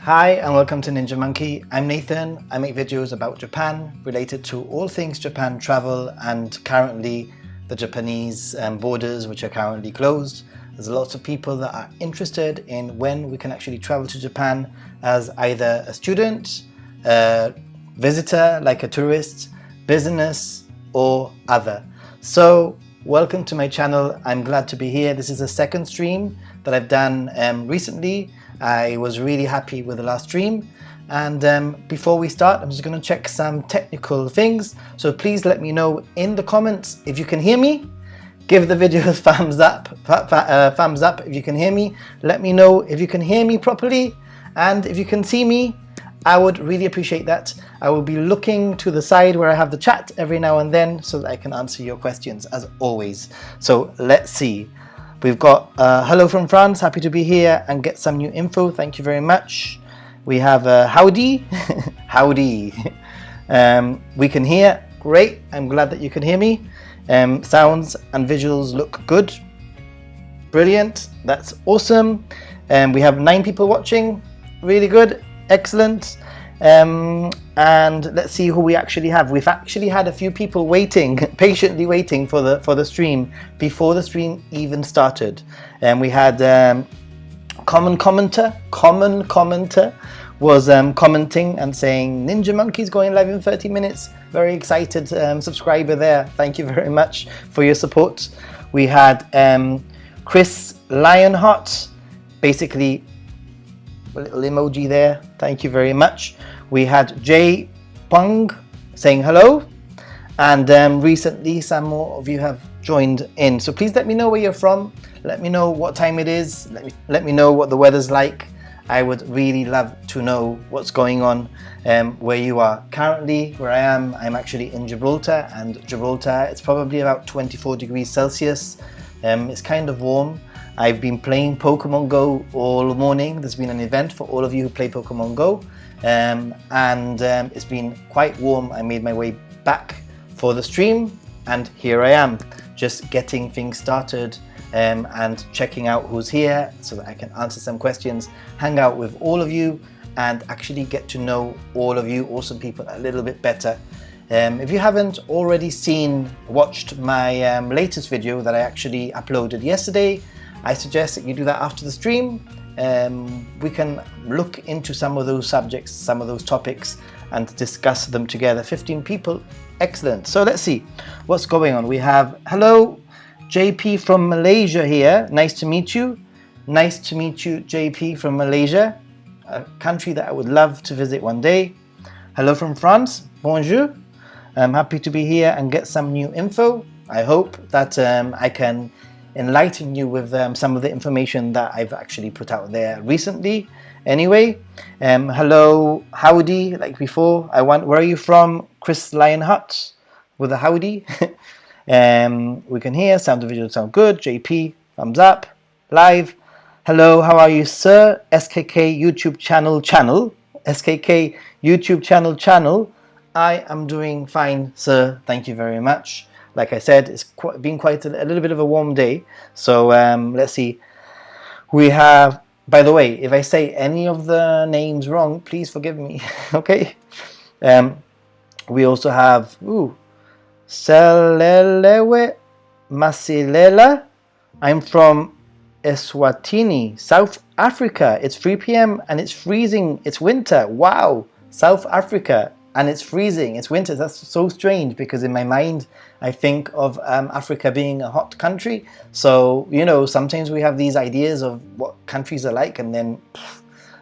Hi and welcome to Ninja Monkey. I'm Nathan. I make videos about Japan related to all things Japan travel and currently the Japanese borders which are currently closed. There's lots of people that are interested in when we can actually travel to Japan as either a student, a visitor like a tourist, business or other. So welcome to my channel. I'm glad to be here. This is the second stream that I've done recently. I was really happy with the last stream, and before we start I'm just going to check some technical things, so please let me know in the comments if you can hear me. Give the video a thumbs up if you can hear me. Let me know if you can hear me properly, and if you can see me, I would really appreciate that. I will be looking to the side where I have the chat every now and then so that I can answer your questions as always. So let's see. We've got hello from France, happy to be here and get some new info, thank you very much. We have howdy, howdy. We can hear, great, I'm glad that you can hear me. Sounds and visuals look good, brilliant, that's awesome. We have 9 people watching, really good, excellent. And let's see who we actually have. We've actually had a few people waiting, patiently waiting for the stream before the stream even started. And we had common commenter was commenting and saying Ninja Monkey's going live in 30 minutes. Very excited subscriber there. Thank you very much for your support. We had Chris Lionheart, basically a little emoji there, thank you very much. We had Jay Pung saying hello, and recently some more of you have joined in, so please let me know where you're from, let me know what time it is, let me know what the weather's like. I would really love to know what's going on where you are. Currently where I am, I'm actually in Gibraltar, and Gibraltar, it's probably about 24 degrees Celsius. It's kind of warm. I've been playing Pokemon Go all morning. There's been an event for all of you who play Pokemon Go, and it's been quite warm. I made my way back for the stream, and here I am, just getting things started and checking out who's here so that I can answer some questions, hang out with all of you, and actually get to know all of you awesome people a little bit better. If you haven't already watched my latest video that I actually uploaded yesterday, I suggest that you do that after the stream. We can look into some of those subjects, some of those topics, and discuss them together. 15 people, excellent. So let's see what's going on. We have hello JP from Malaysia here, nice to meet you. Nice to meet you, JP from Malaysia, a country that I would love to visit one day. Hello from France, bonjour. I'm happy to be here and get some new info. I hope that I can enlighten you with some of the information that I've actually put out there recently. Anyway, hello, howdy, like before. Where are you from? Chris Lionheart with a howdy. We can hear, sound and visual sound good. JP, thumbs up, live. Hello, how are you, sir? SKK YouTube channel. SKK YouTube channel. I am doing fine, sir. Thank you very much. Like I said, it's been quite a little bit of a warm day. So let's see. We have, by the way, if I say any of the names wrong, please forgive me. Okay. We also have Selelewe Masilela. I'm from Eswatini, South Africa. It's 3 p.m. and it's freezing. It's winter. Wow, South Africa. And it's freezing, it's winter. That's so strange because in my mind I think of Africa being a hot country. So, you know, sometimes we have these ideas of what countries are like and then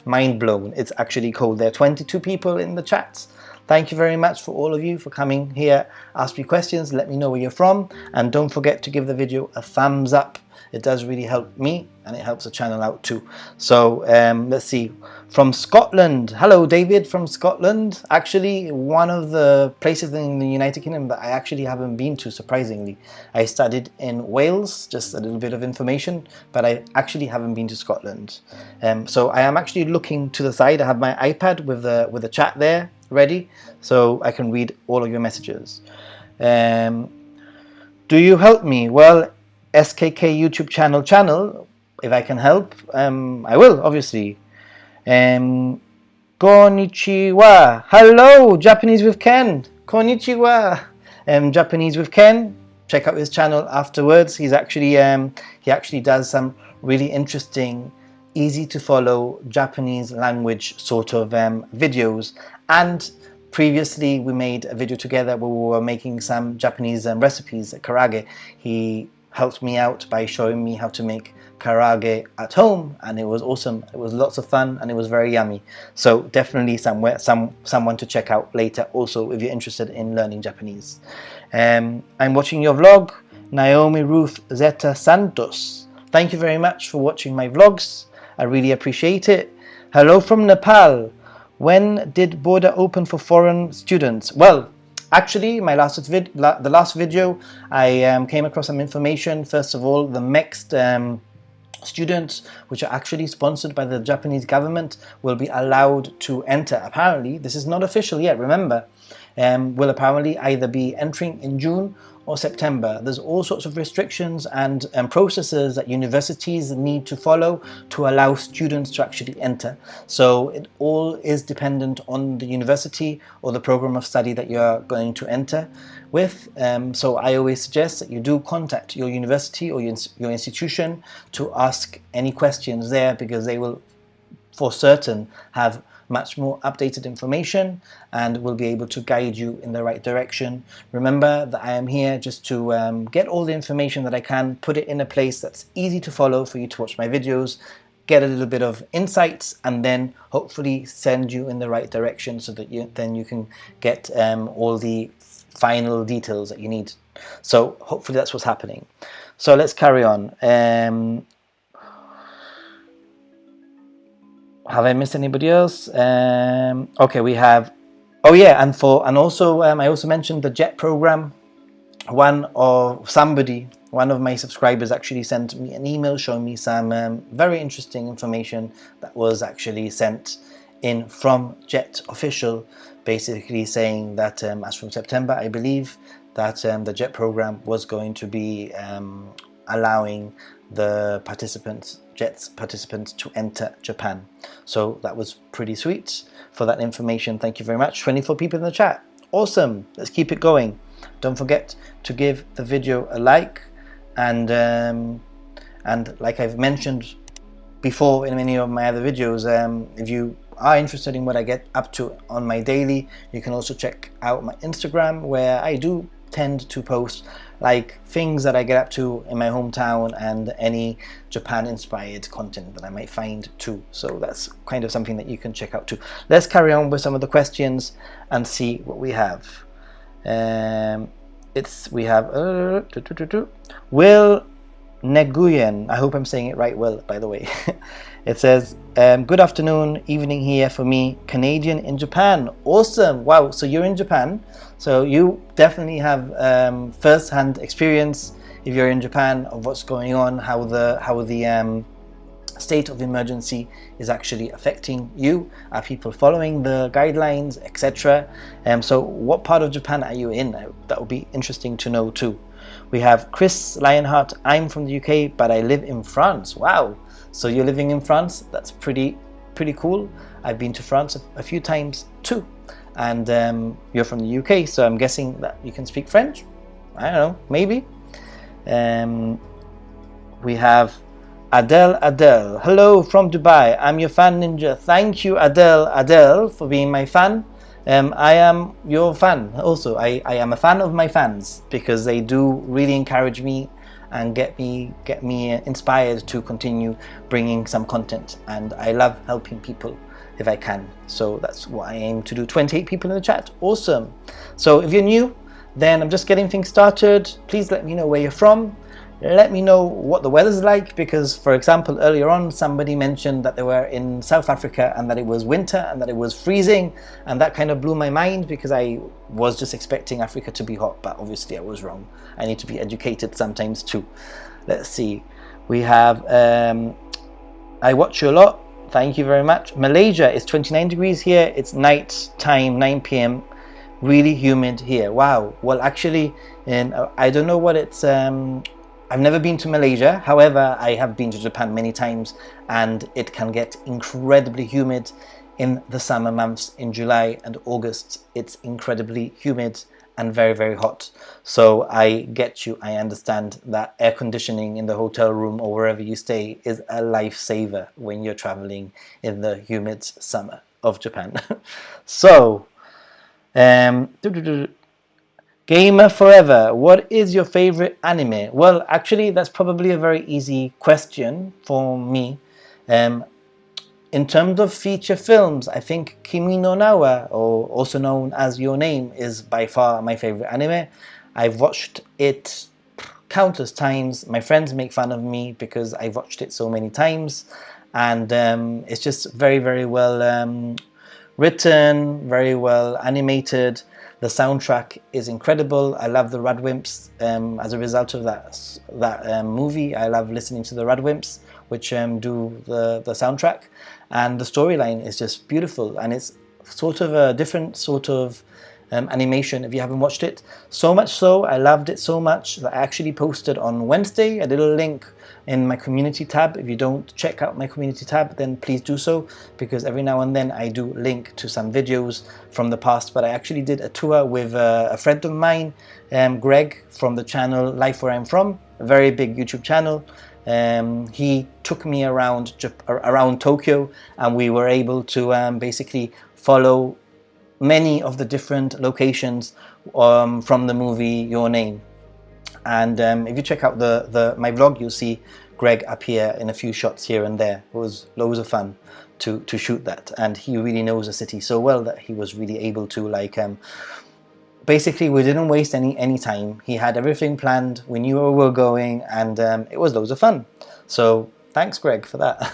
mind blown. It's actually cold. There are 22 people in the chats. Thank you very much for all of you for coming here. Ask me questions, let me know where you're from, and don't forget to give the video a thumbs up. It does really help me and it helps the channel out too. So let's see, from Scotland. Hello David from Scotland. Actually one of the places in the United Kingdom that I actually haven't been to, surprisingly. I studied in Wales, just a little bit of information, but I actually haven't been to Scotland. So I am actually looking to the side. I have my iPad with the chat there ready so I can read all of your messages. Do you help me? Well, SKK YouTube channel, if I can help, I will, obviously. Konnichiwa. Hello, Japanese with Ken. Konnichiwa. Japanese with Ken. Check out his channel afterwards. He's actually he actually does some really interesting, easy to follow Japanese language sort of videos. And previously we made a video together where we were making some Japanese recipes, karage. He helped me out by showing me how to make karage at home, and it was awesome. It was lots of fun and it was very yummy. So definitely someone to check out later also if you're interested in learning Japanese. I'm watching your vlog, Naomi Ruth Zeta Santos. Thank you very much for watching my vlogs. I really appreciate it. Hello from Nepal. When did border open for foreign students? Well, actually, the last video, I came across some information. First of all, the next students, which are actually sponsored by the Japanese government, will be allowed to enter. Apparently, this is not official yet, remember, will apparently either be entering in June or September. There's all sorts of restrictions and processes that universities need to follow to allow students to actually enter. So it all is dependent on the university or the program of study that you're going to enter with. So I always suggest that you do contact your university or your institution to ask any questions there, because they will for certain have much more updated information and will be able to guide you in the right direction. Remember that I am here just to get all the information that I can, put it in a place that's easy to follow for you to watch my videos, get a little bit of insights, and then hopefully send you in the right direction so that you can get all the final details that you need. So hopefully that's what's happening. So let's carry on. Have I missed anybody else? Okay, we have. Oh yeah, and also I also mentioned the JET program. One of my subscribers actually sent me an email showing me some very interesting information that was actually sent in from JET official, basically saying that as from September, I believe, that the JET program was going to be allowing the JET's participants to enter Japan. So that was pretty sweet. For that information, thank you very much. 24 people in the chat. Awesome. Let's keep it going. Don't forget to give the video a like, and like I've mentioned before in many of my other videos, if you are interested in what I get up to on my daily, you can also check out my Instagram, where I do tend to post like things that I get up to in my hometown and any Japan inspired content that I might find too. So that's kind of something that you can check out too. Let's carry on with some of the questions and see what we have. We have Will Neguyen. I hope I'm saying it right, Will, by the way. It says, good afternoon, evening here for me, Canadian in Japan. Awesome. Wow, so you're in Japan. So you definitely have first-hand experience, if you're in Japan, of what's going on, how the state of emergency is actually affecting you. Are people following the guidelines, etc.? So what part of Japan are you in? That would be interesting to know too. We have Chris Lionheart. I'm from the UK, but I live in France. Wow. So you're living in France. That's pretty cool. I've been to France a few times too. And you're from the UK, so I'm guessing that you can speak French. I don't know, maybe. We have Adele. Hello from Dubai. I'm your fan, Ninja. Thank you, Adele, for being my fan. I am your fan also. I am a fan of my fans, because they do really encourage me and get me inspired to continue bringing some content, and I love helping people if I can. So that's what I aim to do. 28 people in the chat. Awesome. So if you're new, then I'm just getting things started. Please let me know where you're from. Let me know what the weather's like, because, for example, earlier on somebody mentioned that they were in South Africa and that it was winter and that it was freezing, and that kind of blew my mind, because I was just expecting Africa to be hot, but obviously I was wrong. I need to be educated sometimes too. Let's see. We have I watch you a lot. Thank you very much. Malaysia is 29 degrees here. It's night time, 9 p.m. Really humid here. Wow. Well, actually, I don't know what it's I've never been to Malaysia. However, I have been to Japan many times, and it can get incredibly humid in the summer months. In July and August, it's incredibly humid and very, very hot. So I get you. I understand that air conditioning in the hotel room or wherever you stay is a lifesaver when you're traveling in the humid summer of Japan. So, Gamer Forever, what is your favorite anime? Well, actually, that's probably a very easy question for me. In terms of feature films, I think Kimi no Nawa, or also known as Your Name, is by far my favorite anime. I've watched it countless times. My friends make fun of me because I've watched it so many times, and it's just very, very well written, very well animated. The soundtrack is incredible. I love the Radwimps. As a result of that movie, I love listening to the Radwimps, which do the soundtrack. And the storyline is just beautiful, and it's sort of a different sort of animation if you haven't watched it. So much so, I loved it so much that I actually posted on Wednesday a little link in my community tab. If you don't check out my community tab, then please do so, because every now and then I do link to some videos from the past. But I actually did a tour with a friend of mine, Greg, from the channel Life Where I'm From, a very big YouTube channel. He took me around Tokyo, and we were able to basically follow many of the different locations from the movie Your Name. And if you check out my vlog, you'll see Greg up here in a few shots here and there. It was loads of fun to shoot that, and he really knows the city so well that he was really able to basically, we didn't waste any time. He had everything planned. We knew where we were going, and it was loads of fun. So thanks, Greg, for that.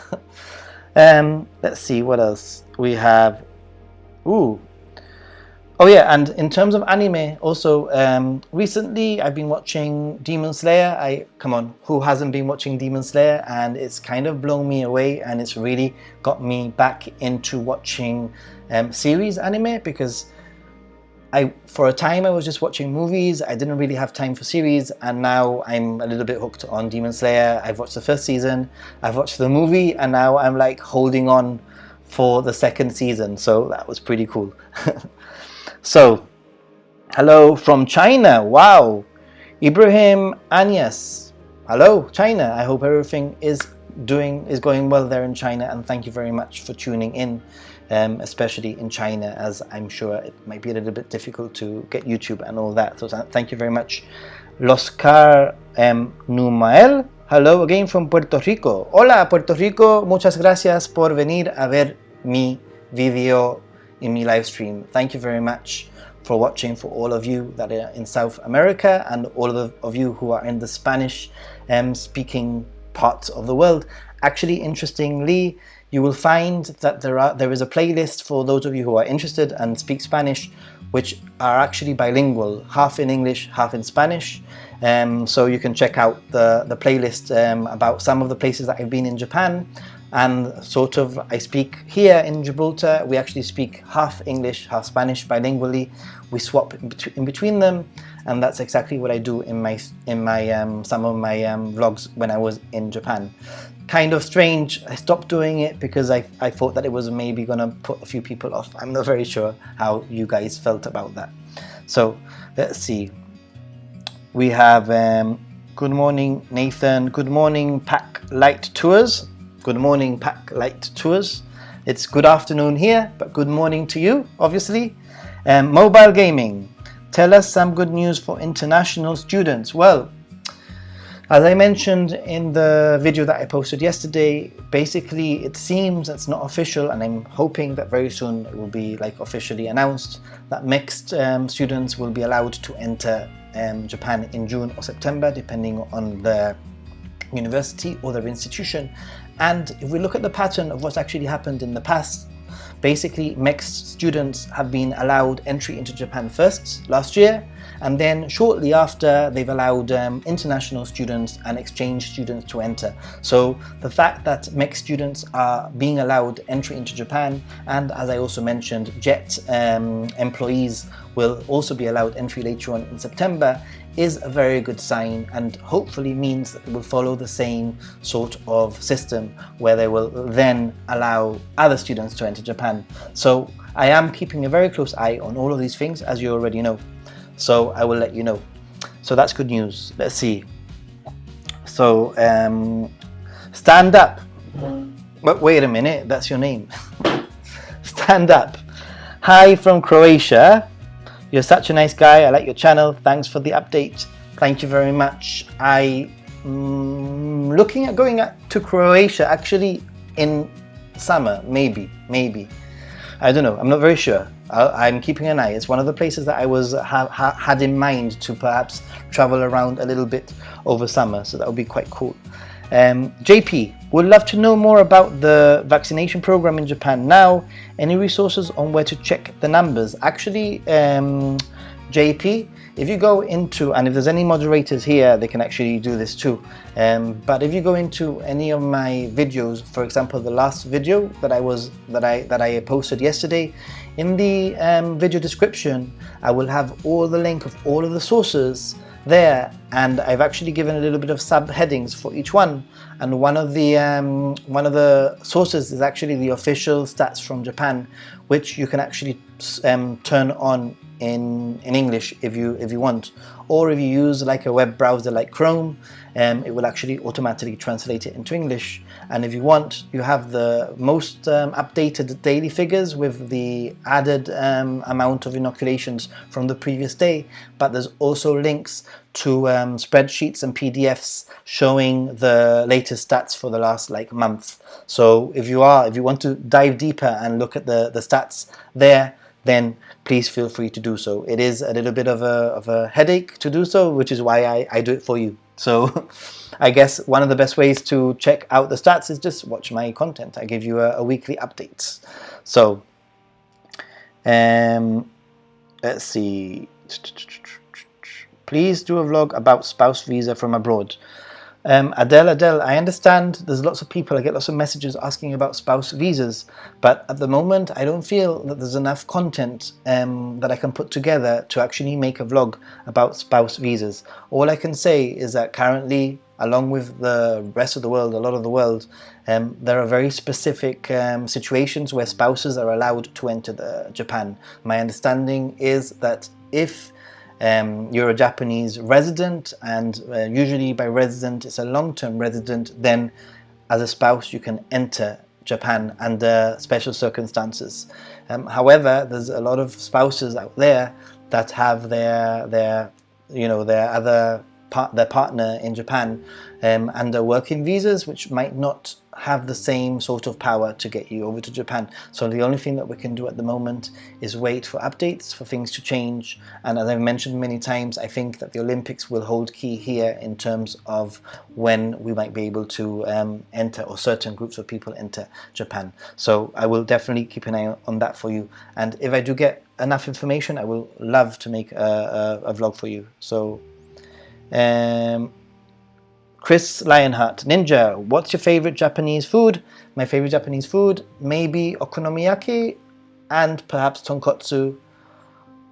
Let's see what else we have. Ooh. Oh yeah, and in terms of anime, also recently I've been watching Demon Slayer. Come on, who hasn't been watching Demon Slayer? And it's kind of blown me away, and it's really got me back into watching series anime, because for a time I was just watching movies. I didn't really have time for series, and now I'm a little bit hooked on Demon Slayer. I've watched the first season, I've watched the movie, and now I'm like holding on for the second season. So that was pretty cool. So, hello from China. Wow, Ibrahim Anyas. Hello, China. I hope everything is going well there in China, and thank you very much for tuning in. Especially in China, as I'm sure it might be a little bit difficult to get YouTube and all that. So thank you very much. Loscar Numael, hello again from Puerto Rico. Hola Puerto Rico, muchas gracias por venir a ver mi video in mi live stream. Thank you very much for watching, for all of you that are in South America, and all of you who are in the Spanish speaking parts of the world. Actually, interestingly, you will find that there is a playlist for those of you who are interested and speak Spanish, which are actually bilingual, half in English, half in Spanish. So you can check out the playlist about some of the places that I've been in Japan. And sort of, I speak here in Gibraltar, we actually speak half English, half Spanish bilingually. We swap in between them, and that's exactly what I do in my some of my vlogs when I was in Japan. Kind of strange. I stopped doing it because I thought that it was maybe gonna put a few people off. I'm not very sure how you guys felt about that. So let's see. We have good morning, Nathan. Good morning, Pack Light Tours. Good morning, Pack Light Tours. It's good afternoon here, but good morning to you, obviously. Mobile gaming. Tell us some good news for international students. Well, as I mentioned in the video that I posted yesterday, basically it seems it's not official, and I'm hoping that very soon it will be officially announced that mixed students will be allowed to enter Japan in June or September, depending on their university or their institution. And if we look at the pattern of what's actually happened in the past, basically mixed students have been allowed entry into Japan first last year, and then shortly after they've allowed international students and exchange students to enter. So the fact that mixed students are being allowed entry into Japan, and as I also mentioned, JET employees will also be allowed entry later on in September, is a very good sign, and hopefully means that they will follow the same sort of system where they will then allow other students to enter Japan. So I am keeping a very close eye on all of these things, as you already know. So I will let you know. So that's good news. Let's see. So stand up. But wait a minute, that's your name. Stand up. Hi from Croatia. You're such a nice guy. I like your channel. Thanks for the update. Thank you very much. I'm looking at going to Croatia actually in summer, maybe. I don't know. I'm not very sure. I'm keeping an eye. It's one of the places that I was had in mind to perhaps travel around a little bit over summer. So that would be quite cool. JP, would love to know more about the vaccination program in Japan now. Any resources on where to check the numbers? Actually, JP, if you go into, and if there's any moderators here, they can actually do this too. But if you go into any of my videos, for example, the last video that I posted yesterday, in the video description, I will have all the link of all of the sources there, and I've actually given a little bit of subheadings for each one, and one of the sources is actually the official stats from Japan, which you can actually turn on in English if you want, or if you use like a web browser like Chrome, it will actually automatically translate it into English. And if you want, you have the most updated daily figures with the added amount of inoculations from the previous day, but there's also links to spreadsheets and PDFs showing the latest stats for the last like month. So if you want to dive deeper and look at the stats there, then please feel free to do so. It is a little bit of a headache to do so, which is why I do it for you. So I guess one of the best ways to check out the stats is just watch my content. I give you a weekly update. So let's see. Please do a vlog about spouse visa from abroad. Adele, I understand there's lots of people, I get lots of messages asking about spouse visas, but at the moment I don't feel that there's enough content that I can put together to actually make a vlog about spouse visas. All I can say is that currently, along with the rest of the world, a lot of the world, there are very specific situations where spouses are allowed to enter Japan. My understanding is that if you're a Japanese resident, and usually by resident it's a long-term resident, then as a spouse you can enter Japan under special circumstances. However, there's a lot of spouses out there that have their partner in Japan under working visas, which might not have the same sort of power to get you over to Japan. So the only thing that we can do at the moment is wait for updates, for things to change. And as I've mentioned many times, I think that the Olympics will hold key here in terms of when we might be able to enter, or certain groups of people enter Japan. So I will definitely keep an eye on that for you. And if I do get enough information, I will love to make a vlog for you. So Chris Lionheart, Ninja, what's your favorite Japanese food? My favorite Japanese food, maybe okonomiyaki and perhaps tonkotsu,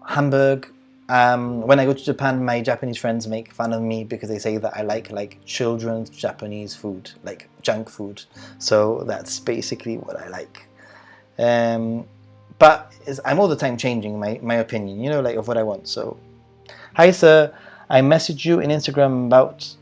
hamburg. When I go to Japan, my Japanese friends make fun of me because they say that I like children's Japanese food, like junk food. So that's basically what I like. But I'm all the time changing my opinion, you know, like of what I want. So, hi sir, I messaged you in Instagram about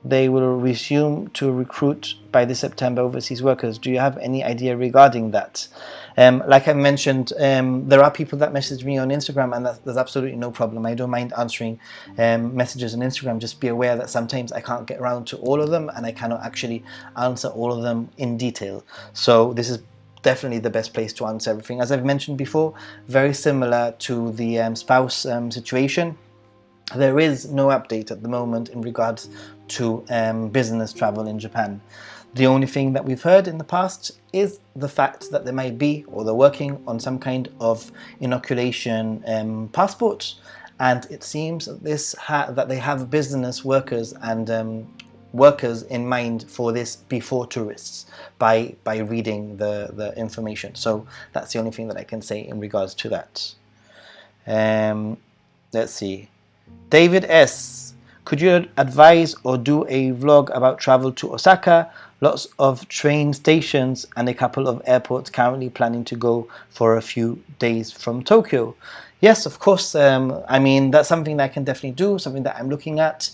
they will resume to recruit by this September overseas workers. Do you have any idea regarding that? Like I mentioned, there are people that message me on Instagram, and there's absolutely no problem. I don't mind answering messages on Instagram. Just be aware that sometimes I can't get around to all of them, and I cannot actually answer all of them in detail. So this is definitely the best place to answer everything. As I've mentioned before, very similar to the spouse situation. There is no update at the moment in regards to business travel in Japan. The only thing that we've heard in the past is the fact that there might be, or they're working on some kind of inoculation passport, and it seems that they have business workers and workers in mind for this before tourists by reading the information. So that's the only thing that I can say in regards to that. Let's see. David S. Could you advise or do a vlog about travel to Osaka? Lots of train stations and a couple of airports, currently planning to go for a few days from Tokyo. Yes, of course. I mean, that's something that I can definitely do, something that I'm looking at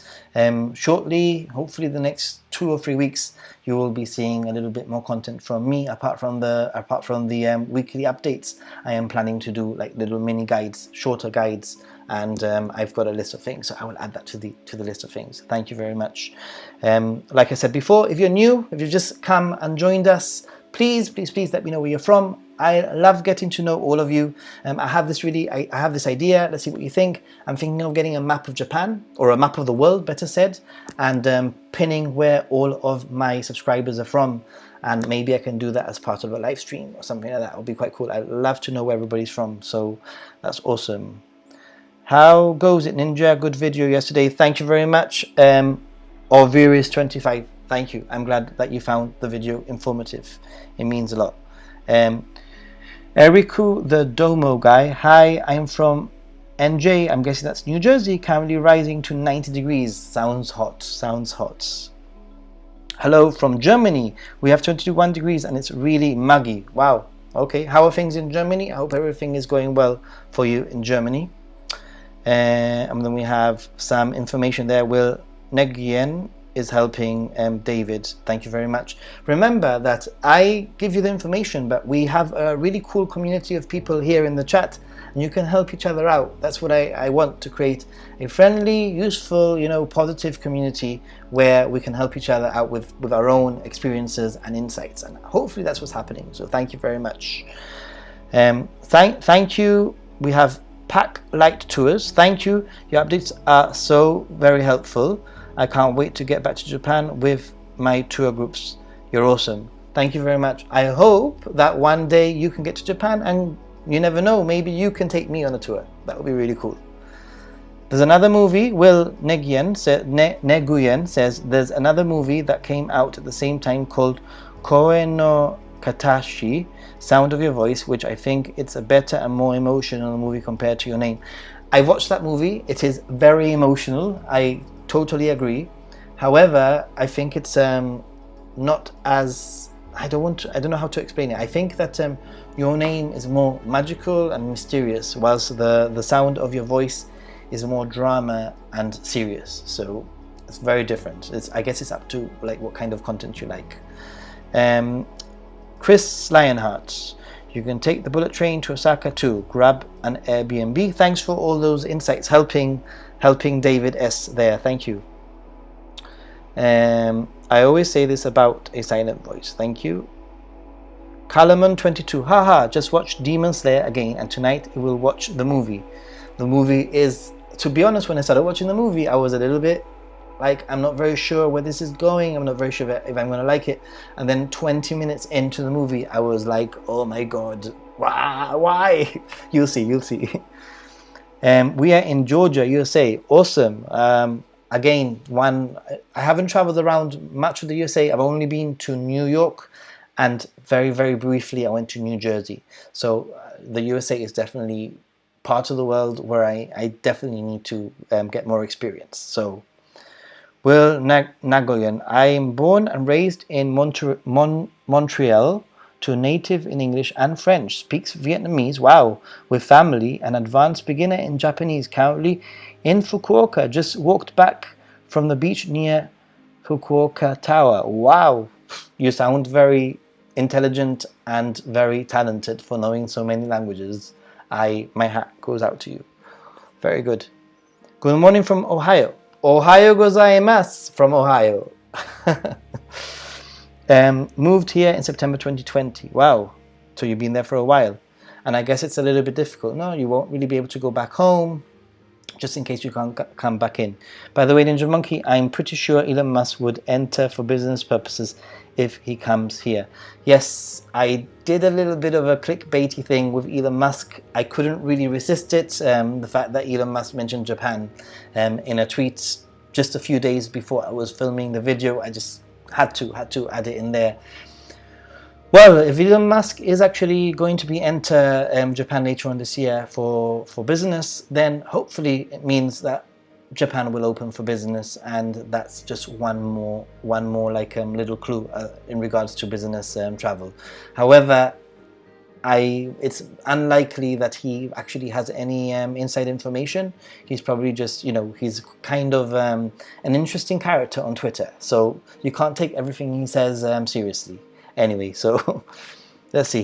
shortly. Hopefully the next 2 or 3 weeks you will be seeing a little bit more content from me, apart from the weekly updates. I am planning to do like little mini guides, shorter guides, and I've got a list of things, so I will add that to the list of things. Thank you very much. Like I said before, if you're new, if you've just come and joined us, please let me know where you're from. I love getting to know all of you. I have this idea. Let's see what you think. I'm thinking of getting a map of Japan, or a map of the world, better said, and pinning where all of my subscribers are from. And maybe I can do that as part of a live stream or something like that. It would be quite cool. I'd love to know where everybody's from. So that's awesome. How goes it, Ninja? Good video yesterday. Thank you very much. Orvirus25. Thank you. I'm glad that you found the video informative. It means a lot. Eriku the Domo guy. Hi, I'm from NJ. I'm guessing that's New Jersey. Currently rising to 90 degrees. Sounds hot. Sounds hot. Hello from Germany. We have 21 degrees and it's really muggy. Wow. Okay. How are things in Germany? I hope everything is going well for you in Germany. And then we have some information there. Will Negien is helping David. Thank you very much. Remember that I give you the information, but we have a really cool community of people here in the chat, and you can help each other out. That's what I want, to create a friendly, useful, positive community where we can help each other out with our own experiences and insights, and hopefully that's what's happening. So thank you very much. Thank you. We have Pack Light Tours. Thank you. Your updates are so very helpful. I can't wait to get back to Japan with my tour groups. You're awesome. Thank you very much. I hope that one day you can get to Japan, and you never know, maybe you can take me on a tour. That would be really cool. There's another movie. Will Neguyen says there's another movie that came out at the same time called Koe no Katashi, Sound of Your Voice, which I think it's a better and more emotional movie compared to Your Name. I watched that movie. It is very emotional. I totally agree. However, I think it's not as, I don't know how to explain it. I think that Your Name is more magical and mysterious, whilst the Sound of Your Voice is more drama and serious. So it's very different. I guess it's up to like what kind of content you like. Chris Lionheart, you can take the bullet train to Osaka too. Grab an Airbnb. Thanks for all those insights, helping David S there. Thank you. I always say this about a silent voice. Thank you. Calamon22. Haha, just watched Demon Slayer again, and tonight we will watch the movie. The movie is, to be honest, when I started watching the movie, I was a little bit like, I'm not very sure where this is going. I'm not very sure if I'm going to like it. And then 20 minutes into the movie, I was like, oh my God, why? You'll see. We are in Georgia, USA. Awesome. Again, I haven't traveled around much of the USA. I've only been to New York, and very, very briefly, I went to New Jersey. So the USA is definitely part of the world where I definitely need to get more experience. So, Will Nagoyan, I am born and raised in Montreal, to a native in English and French, speaks Vietnamese, wow, with family, an advanced beginner in Japanese, currently in Fukuoka, just walked back from the beach near Fukuoka Tower. Wow, you sound very intelligent and very talented for knowing so many languages. My hat goes out to you. Very good. Good morning from Ohio. Ohayo gozaimasu from Ohio. Moved here in September 2020. Wow. So you've been there for a while. And I guess it's a little bit difficult. No, you won't really be able to go back home, just in case you can't come back in. By the way, Ninja Monkey, I'm pretty sure Elon Musk would enter for business purposes if he comes here. Yes, I did a little bit of a clickbaity thing with Elon Musk. I couldn't really resist it. The fact that Elon Musk mentioned Japan in a tweet just a few days before I was filming the video, I just had to add it in there. Well, if Elon Musk is actually going to be enter Japan later on this year for business, then hopefully it means that Japan will open for business, and that's just one more like little clue in regards to business travel. However, it's unlikely that he actually has any inside information. He's probably just, he's kind of an interesting character on Twitter, so you can't take everything he says seriously. Anyway, so let's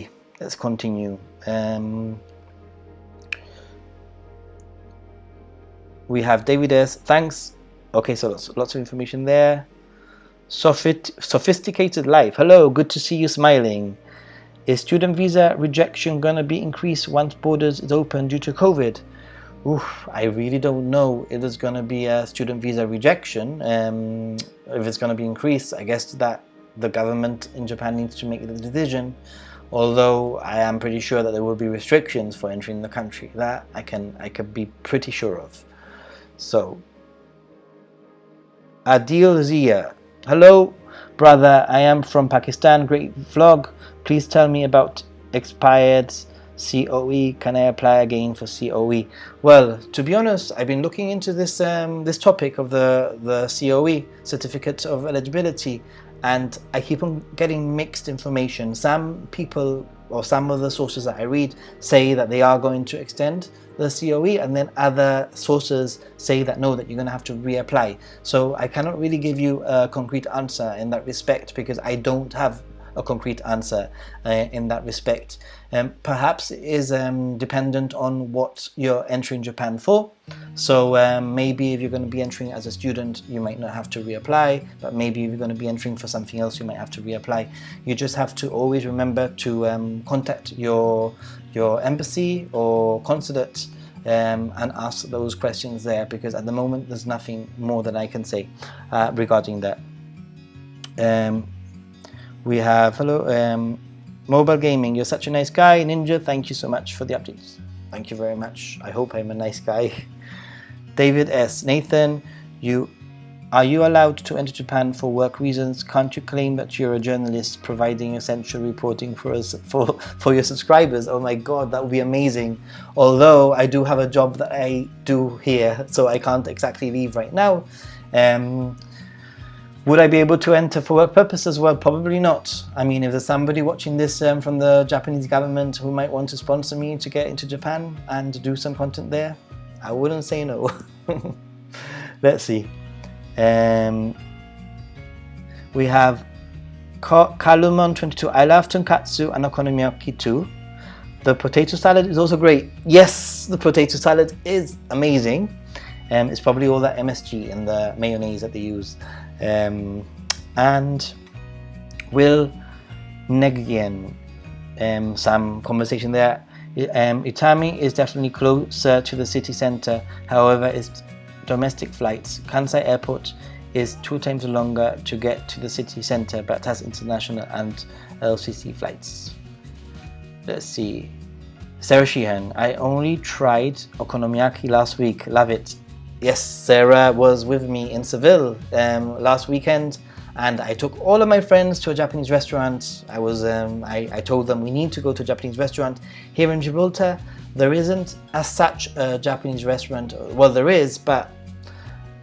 continue. We have David S. Thanks. Okay, so lots of information there. Sophisticated life. Hello, good to see you smiling. Is student visa rejection gonna be increased once borders is open due to COVID? Oof, I really don't know if there's gonna be a student visa rejection. If it's gonna be increased, I guess that the government in Japan needs to make the decision. Although I am pretty sure that there will be restrictions for entering the country. That I can be pretty sure of. So, Adil Zia. Hello, brother. I am from Pakistan. Great vlog. Please tell me about expired COE. Can I apply again for COE? Well, to be honest, I've been looking into this this topic of the COE, Certificate of Eligibility, and I keep on getting mixed information. Some people or some of the sources that I read say that they are going to extend the COE, and then other sources say that no, that you're going to have to reapply. So I cannot really give you a concrete answer in that respect, because I don't have a concrete answer in that respect. Perhaps it is dependent on what you're entering Japan for. So maybe if you're going to be entering as a student, you might not have to reapply, but maybe if you're going to be entering for something else, you might have to reapply. You just have to always remember to contact your embassy or consulate and ask those questions there, because at the moment there's nothing more that I can say regarding that. We have, hello, Mobile Gaming, you're such a nice guy. Ninja, thank you so much for the updates. Thank you very much. I hope I'm a nice guy. David S. Nathan, are you allowed to enter Japan for work reasons? Can't you claim that you're a journalist providing essential reporting for your subscribers? Oh my god, that would be amazing. Although I do have a job that I do here, so I can't exactly leave right now. Would I be able to enter for work purposes? Well, probably not. I mean, if there's somebody watching this from the Japanese government who might want to sponsor me to get into Japan and do some content there, I wouldn't say no. Let's see. We have Kalumon22. I love tonkatsu and okonomiyaki too. The potato salad is also great. Yes, the potato salad is amazing. It's probably all that MSG and the mayonnaise that they use. And Will Negien, some conversation there. Itami is definitely closer to the city center. However, it's domestic flights. Kansai Airport is 2 times longer to get to the city center, but has international and LCC flights. Let's see. Sarah Sheehan, I only tried okonomiyaki last week. Love it. Yes, Sarah was with me in Seville last weekend, and I took all of my friends to a Japanese restaurant. I told them we need to go to a Japanese restaurant. Here in Gibraltar, there isn't as such a Japanese restaurant. Well, there is, but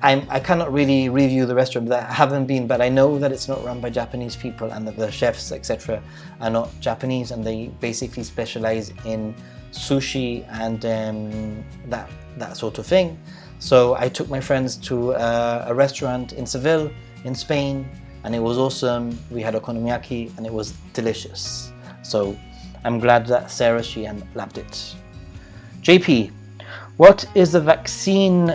I cannot really review the restaurant that I haven't been, but I know that it's not run by Japanese people and that the chefs, etc., are not Japanese, and they basically specialize in sushi and that sort of thing. So I took my friends to a restaurant in Seville, in Spain, and it was awesome. We had okonomiyaki and it was delicious. So I'm glad that Sarah, she loved it. JP, what is the vaccine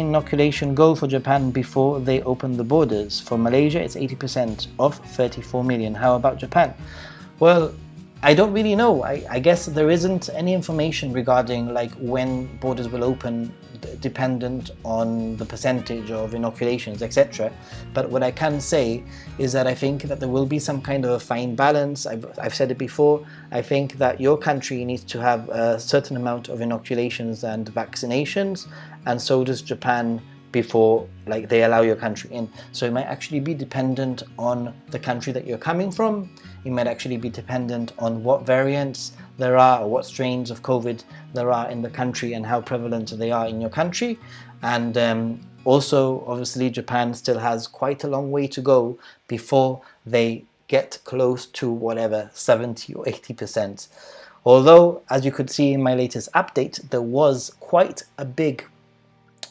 inoculation goal for Japan before they open the borders? For Malaysia, it's 80% of 34 million. How about Japan? Well, I don't really know. I guess there isn't any information regarding like when borders will open, dependent on the percentage of inoculations, etc. But what I can say is that I think that there will be some kind of a fine balance. I've said it before. I think that your country needs to have a certain amount of inoculations and vaccinations, and so does Japan before like they allow your country in. So it might actually be dependent on the country that you're coming from. It might actually be dependent on what variants there are or what strains of COVID there are in the country and how prevalent they are in your country. And also, obviously, Japan still has quite a long way to go before they get close to whatever 70 or 80%. Although, as you could see in my latest update, there was quite a big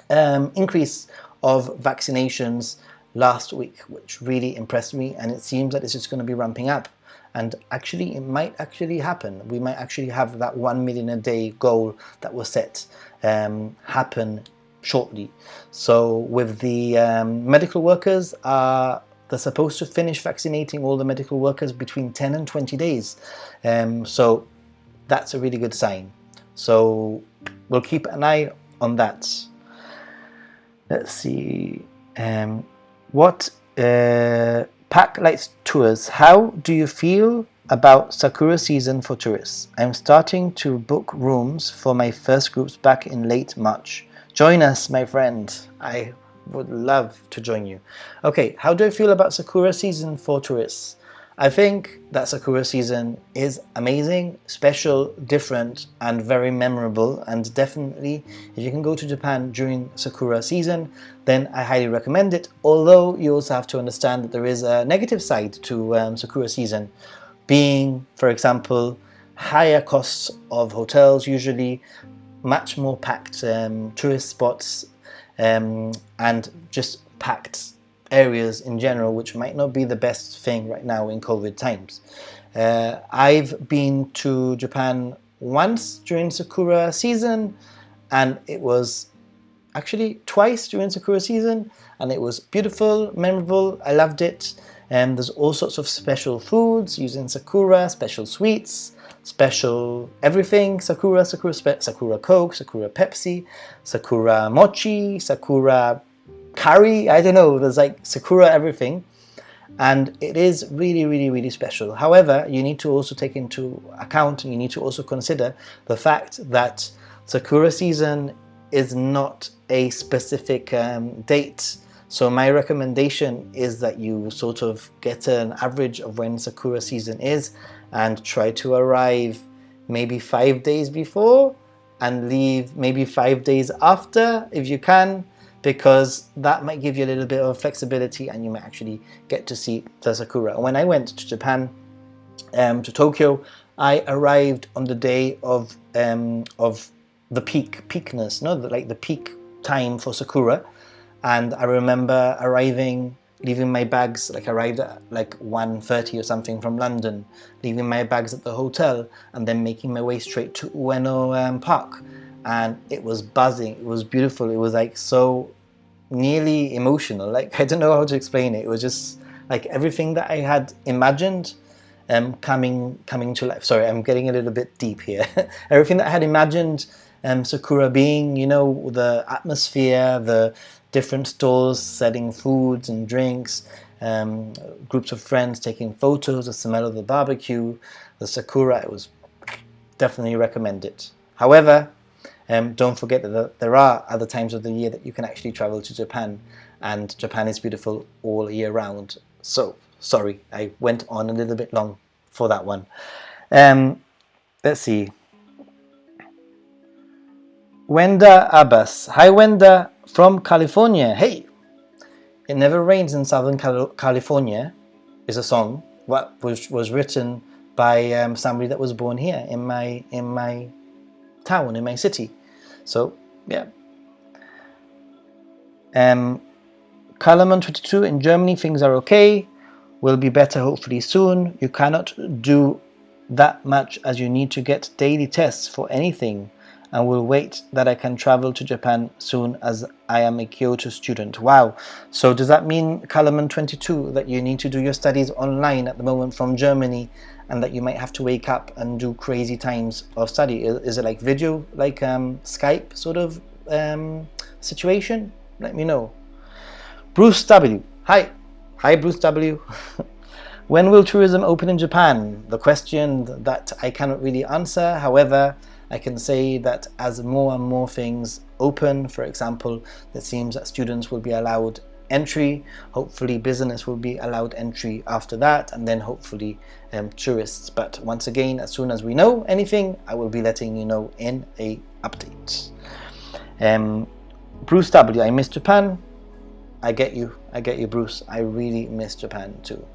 increase of vaccinations last week, which really impressed me, and it seems that it's just going to be ramping up. And actually, it might actually happen. We might actually have that 1 million a day goal that was set happen shortly. So with the medical workers, they're supposed to finish vaccinating all the medical workers between 10 and 20 days. So that's a really good sign. So we'll keep an eye on that. Let's see. Pack Lights Tours. How do you feel about Sakura season for tourists? I'm starting to book rooms for my first groups back in late March. Join us, my friend. I would love to join you. Okay, how do I feel about Sakura season for tourists? I think that Sakura season is amazing, special, different, and very memorable. And definitely, if you can go to Japan during Sakura season, then I highly recommend it. Although you also have to understand that there is a negative side to Sakura season, being, for example, higher costs of hotels, usually much more packed tourist spots, and just packed areas in general, which might not be the best thing right now in COVID times. I've been to Japan once during Sakura season, and it was actually twice during Sakura season, and it was beautiful, memorable. I loved it. And there's all sorts of special foods using Sakura, special sweets, special everything. Sakura Coke, Sakura Pepsi, Sakura Mochi, Sakura curry, I don't know, there's like Sakura everything, and it is really, really, really special. However, you need to also take into account, and you need to also consider the fact that Sakura season is not a specific date. So my recommendation is that you sort of get an average of when Sakura season is and try to arrive maybe 5 days before and leave maybe 5 days after if you can, because that might give you a little bit of flexibility and you might actually get to see the Sakura. When I went to Japan, to Tokyo, I arrived on the day of the peakness, no, like the peak time for Sakura. And I remember leaving my bags, like I arrived at like 1:30 or something from London, leaving my bags at the hotel and then making my way straight to Ueno Park. And it was buzzing, it was beautiful, it was like so nearly emotional, like I don't know how to explain it. It was just like everything that I had imagined coming to life. Sorry, I'm getting a little bit deep here. Everything that I had imagined Sakura being, you know, the atmosphere, the different stalls selling foods and drinks, groups of friends taking photos, the smell of the barbecue, the Sakura, it was definitely recommend it. However, don't forget that there are other times of the year that you can actually travel to Japan, and Japan is beautiful all year round. So, sorry, I went on a little bit long for that one. Let's see. Wenda Abbas. Hi Wenda from California. Hey! It Never Rains in Southern California is a song which was written by somebody that was born here in my town, in my city. So yeah. Kalaman 22, in Germany things are okay, will be better hopefully soon. You cannot do that much as you need to get daily tests for anything, and will wait that I can travel to Japan soon as I am a Kyoto student. Wow. So does that mean, Kalaman 22, that you need to do your studies online at the moment from Germany, and that you might have to wake up and do crazy times of study? Is it like video, like Skype sort of situation? Let me know. Bruce W. Hi. Hi, Bruce W. When will tourism open in Japan? The question that I cannot really answer. However, I can say that as more and more things open. For example, it seems that students will be allowed entry, hopefully business will be allowed entry after that, and then hopefully tourists. But once again, as soon as we know anything, I will be letting you know in a update. Bruce W, I miss Japan. I get you, Bruce. I really miss Japan too.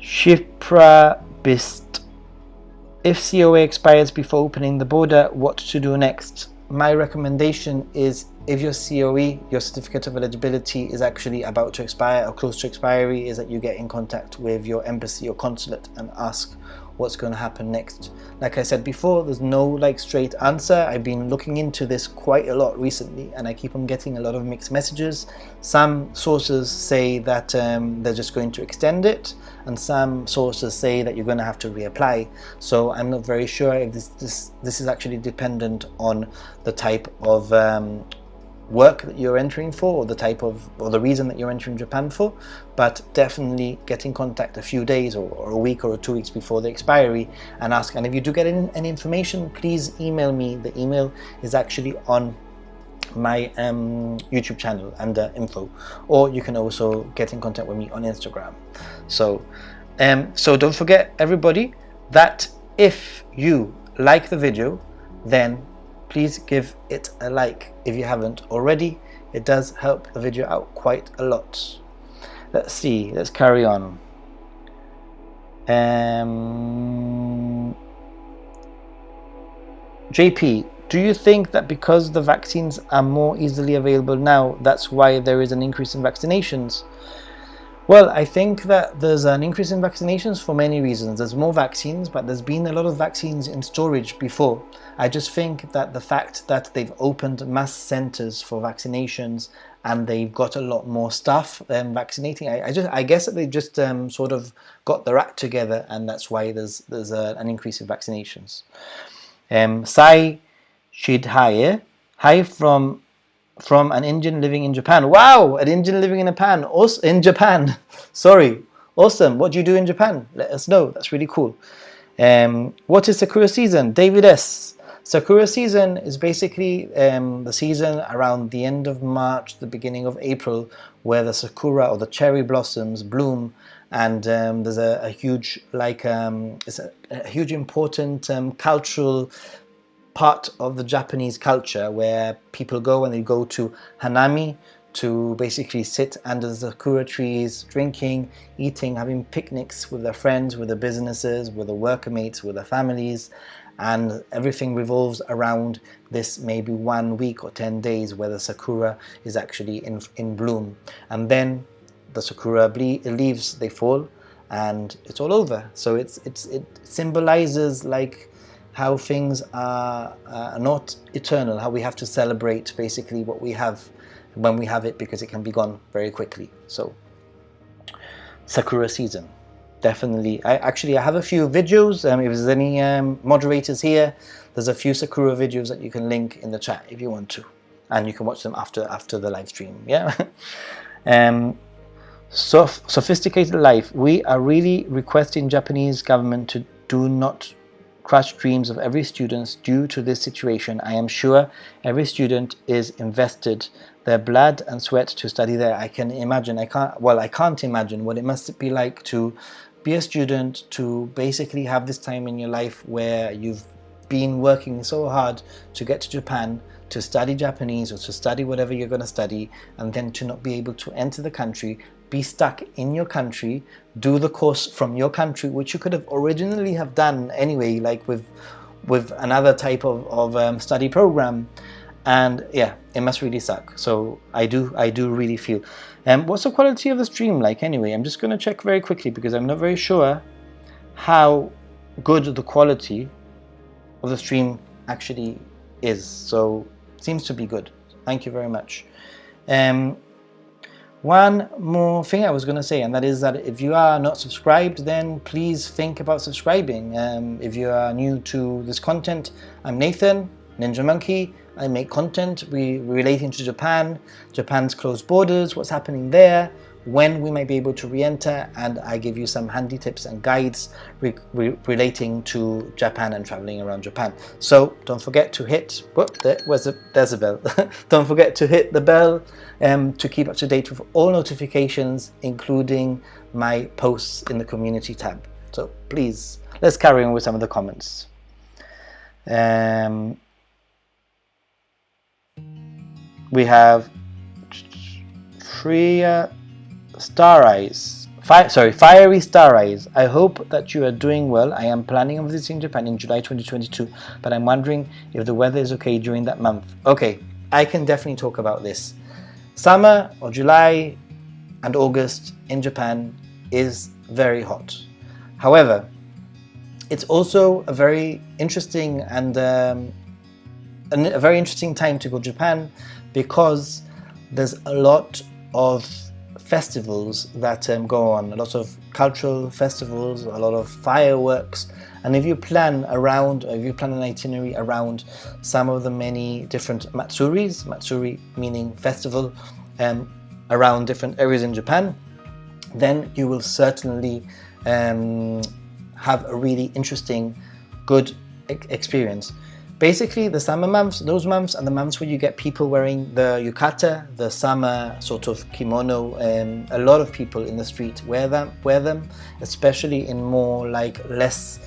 Shipra Bist, if COA expires before opening the border, what to do next? My recommendation is, if your COE, your certificate of eligibility, is actually about to expire or close to expiry, is that you get in contact with your embassy or consulate and ask what's going to happen next. Like I said before, there's no straight answer. I've been looking into this quite a lot recently, and I keep on getting a lot of mixed messages. Some sources say that they're just going to extend it, and some sources say that you're going to have to reapply. So I'm not very sure if this is actually dependent on the type of work that you're entering for, or the reason that you're entering Japan for. But definitely get in contact a few days or a week or 2 weeks before the expiry and ask. And if you do get any information, please email me. The email is actually on my YouTube channel under info, or you can also get in contact with me on Instagram. So don't forget, everybody, that if you like the video, then please give it a like if you haven't already. It does help the video out quite a lot. Let's see, let's carry on. JP, do you think that because the vaccines are more easily available now, that's why there is an increase in vaccinations? Well, I think that there's an increase in vaccinations for many reasons. There's more vaccines, but there's been a lot of vaccines in storage before. I just think that the fact that they've opened mass centers for vaccinations and they've got a lot more staff vaccinating, I guess that they just sort of got their act together, and that's why there's an increase in vaccinations. Sai Shidhaye, hi from an Indian living in Japan. Wow, an Indian living in Japan. Sorry, awesome. What do you do in Japan? Let us know. That's really cool. What is Sakura season? David S. Sakura season is basically the season around the end of March, the beginning of April, where the sakura or the cherry blossoms bloom, and there's a huge it's a huge important cultural part of the Japanese culture, where people go and they go to Hanami to basically sit under the sakura trees, drinking, eating, having picnics with their friends, with their businesses, with their workmates, with their families, and everything revolves around this maybe 1 week or 10 days where the sakura is actually in bloom. And then the sakura leaves, they fall, and it's all over. So it symbolizes how things are not eternal, how we have to celebrate basically what we have when we have it, because it can be gone very quickly. So Sakura season, definitely. I have a few videos. If there's any moderators here, there's a few Sakura videos that you can link in the chat if you want to, and you can watch them after the live stream. Yeah. Sophisticated life. We are really requesting Japanese government to do not crush dreams of every student due to this situation. I am sure every student is invested their blood and sweat to study there. I can imagine, I can't imagine what it must be like to be a student, to basically have this time in your life where you've been working so hard to get to Japan, to study Japanese or to study whatever you're going to study, and then to not be able to enter the country, be stuck in your country, do the course from your country, which you could have originally have done anyway, with another type of study program. And yeah, it must really suck. So I do really feel. What's the quality of the stream like anyway? I'm just going to check very quickly, because I'm not very sure how good the quality of the stream actually is. So it seems to be good. Thank you very much. One more thing I was going to say, and that is that if you are not subscribed, then please think about subscribing. If you are new to this content, I'm Nathan, Ninja Monkey. I make content relating to Japan, Japan's closed borders, what's happening there, when we might be able to re-enter, and I give you some handy tips and guides relating to Japan and traveling around Japan. So don't forget to hit, there's a bell. Don't forget to hit the bell to keep up to date with all notifications, including my posts in the community tab. So please, let's carry on with some of the comments. We have Freya Star Eyes. Fiery Star Eyes. I hope that you are doing well. I am planning on visiting Japan in July 2022, but I'm wondering if the weather is okay during that month. Okay, I can definitely talk about this. Summer or July and August in Japan is very hot. However, it's also a very interesting and a very interesting time to go to Japan, because there's a lot of festivals that go on, a lot of cultural festivals, a lot of fireworks, and if you plan around, or if you plan an itinerary around some of the many different matsuris, matsuri meaning festival, around different areas in Japan, then you will certainly have a really interesting, good experience. Basically, the summer months, those months, and the months where you get people wearing the yukata, the summer sort of kimono, a lot of people in the street wear them, especially in more like less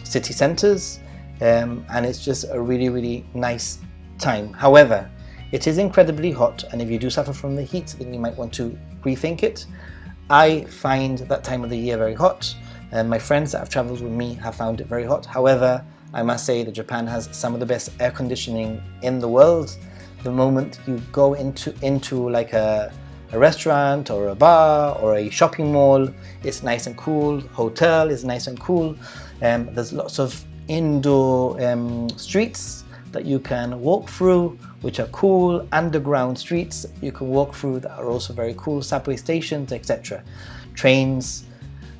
city centers, and it's just a really nice time. However, it is incredibly hot, and if you do suffer from the heat, then you might want to rethink it. I find that time of the year very hot, and my friends that have traveled with me have found it very hot. However, I must say that Japan has some of the best air conditioning in the world. The moment you go into like a restaurant or a bar or a shopping mall, it's nice and cool. Hotel is nice and cool. There's lots of indoor streets that you can walk through, which are cool. Underground streets you can walk through that are also very cool. Subway stations, etc. Trains,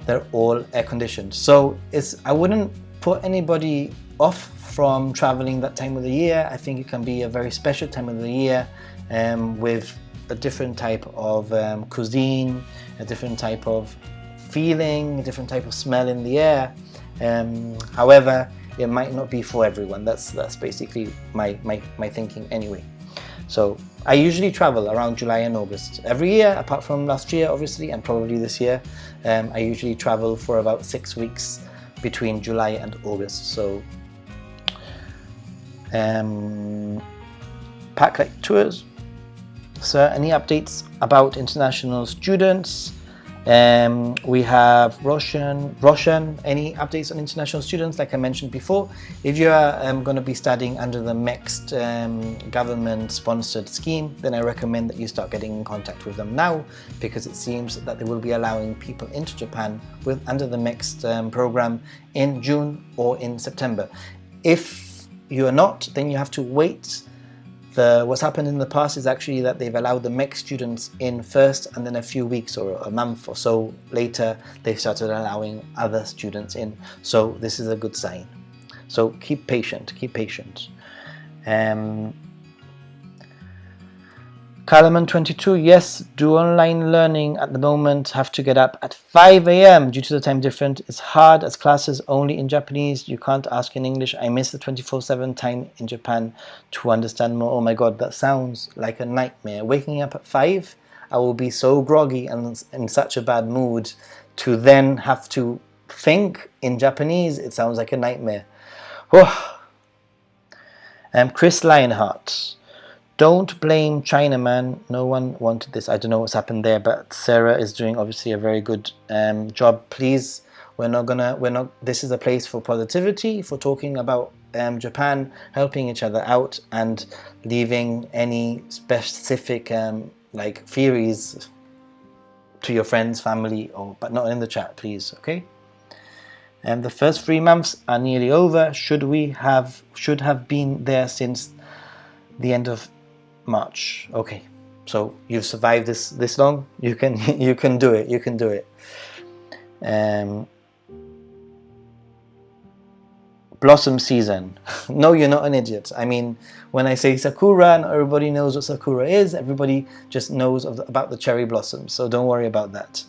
they're all air conditioned. So I wouldn't put anybody off from traveling that time of the year. I think it can be a very special time of the year, with a different type of cuisine, a different type of feeling, a different type of smell in the air. However, it might not be for everyone. That's basically my thinking anyway. So I usually travel around July and August every year, apart from last year obviously, and probably this year. I usually travel for about 6 weeks between July and August. So Packlight Tours. Sir, any updates about international students? We have Roshan. Any updates on international students? Like I mentioned before, if you are going to be studying under the MEXT government-sponsored scheme, then I recommend that you start getting in contact with them now, because it seems that they will be allowing people into Japan under the MEXT program in June or in September. If you are not, then you have to wait. What's happened in the past is actually that they've allowed the MEXT students in first, and then a few weeks or a month or so later they started allowing other students in. So this is a good sign. So keep patient, keep patient. Kalaman22, yes, do online learning at the moment. Have to get up at 5 AM due to the time difference. It's hard as classes only in Japanese. You can't ask in English. I miss the 24/7 time in Japan to understand more. Oh my god, that sounds like a nightmare. Waking up at 5, I will be so groggy and in such a bad mood to then have to think in Japanese. It sounds like a nightmare. Chris Lionheart. Don't blame China, man. No one wanted this. I don't know what's happened there, but Sarah is doing obviously a very good job. Please, this is a place for positivity, for talking about Japan, helping each other out, and leaving any specific like theories to your friends, family, but not in the chat, please. Okay. And the first 3 months are nearly over. Should have been there since the end of March. Okay, so you've survived this long. You can do it. You can do it. blossom season. No, you're not an idiot. I mean, when I say Sakura, not everybody knows what Sakura is. Everybody just knows about the cherry blossoms, so don't worry about that.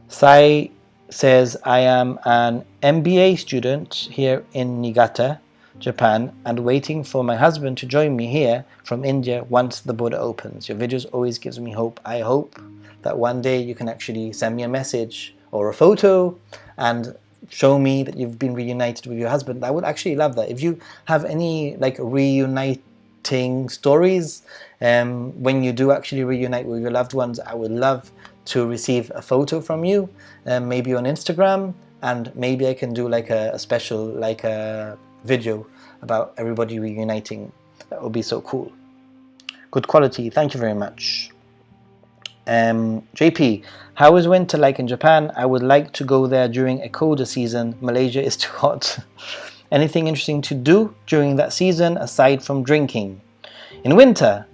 Sai says, I am an MBA student here in Niigata, Japan, and waiting for my husband to join me here from India once the border opens. Your videos always gives me hope. I hope that one day you can actually send me a message or a photo and show me that you've been reunited with your husband. I would actually love that. If you have any like reuniting stories when you do actually reunite with your loved ones, I would love to receive a photo from you, maybe on Instagram, and maybe I can do like a special like a video about everybody reuniting. That would be so cool. Good quality, thank you very much. JP, how is winter like in Japan? I would like to go there during a colder season. Malaysia is too hot. Anything interesting to do during that season aside from drinking? In winter,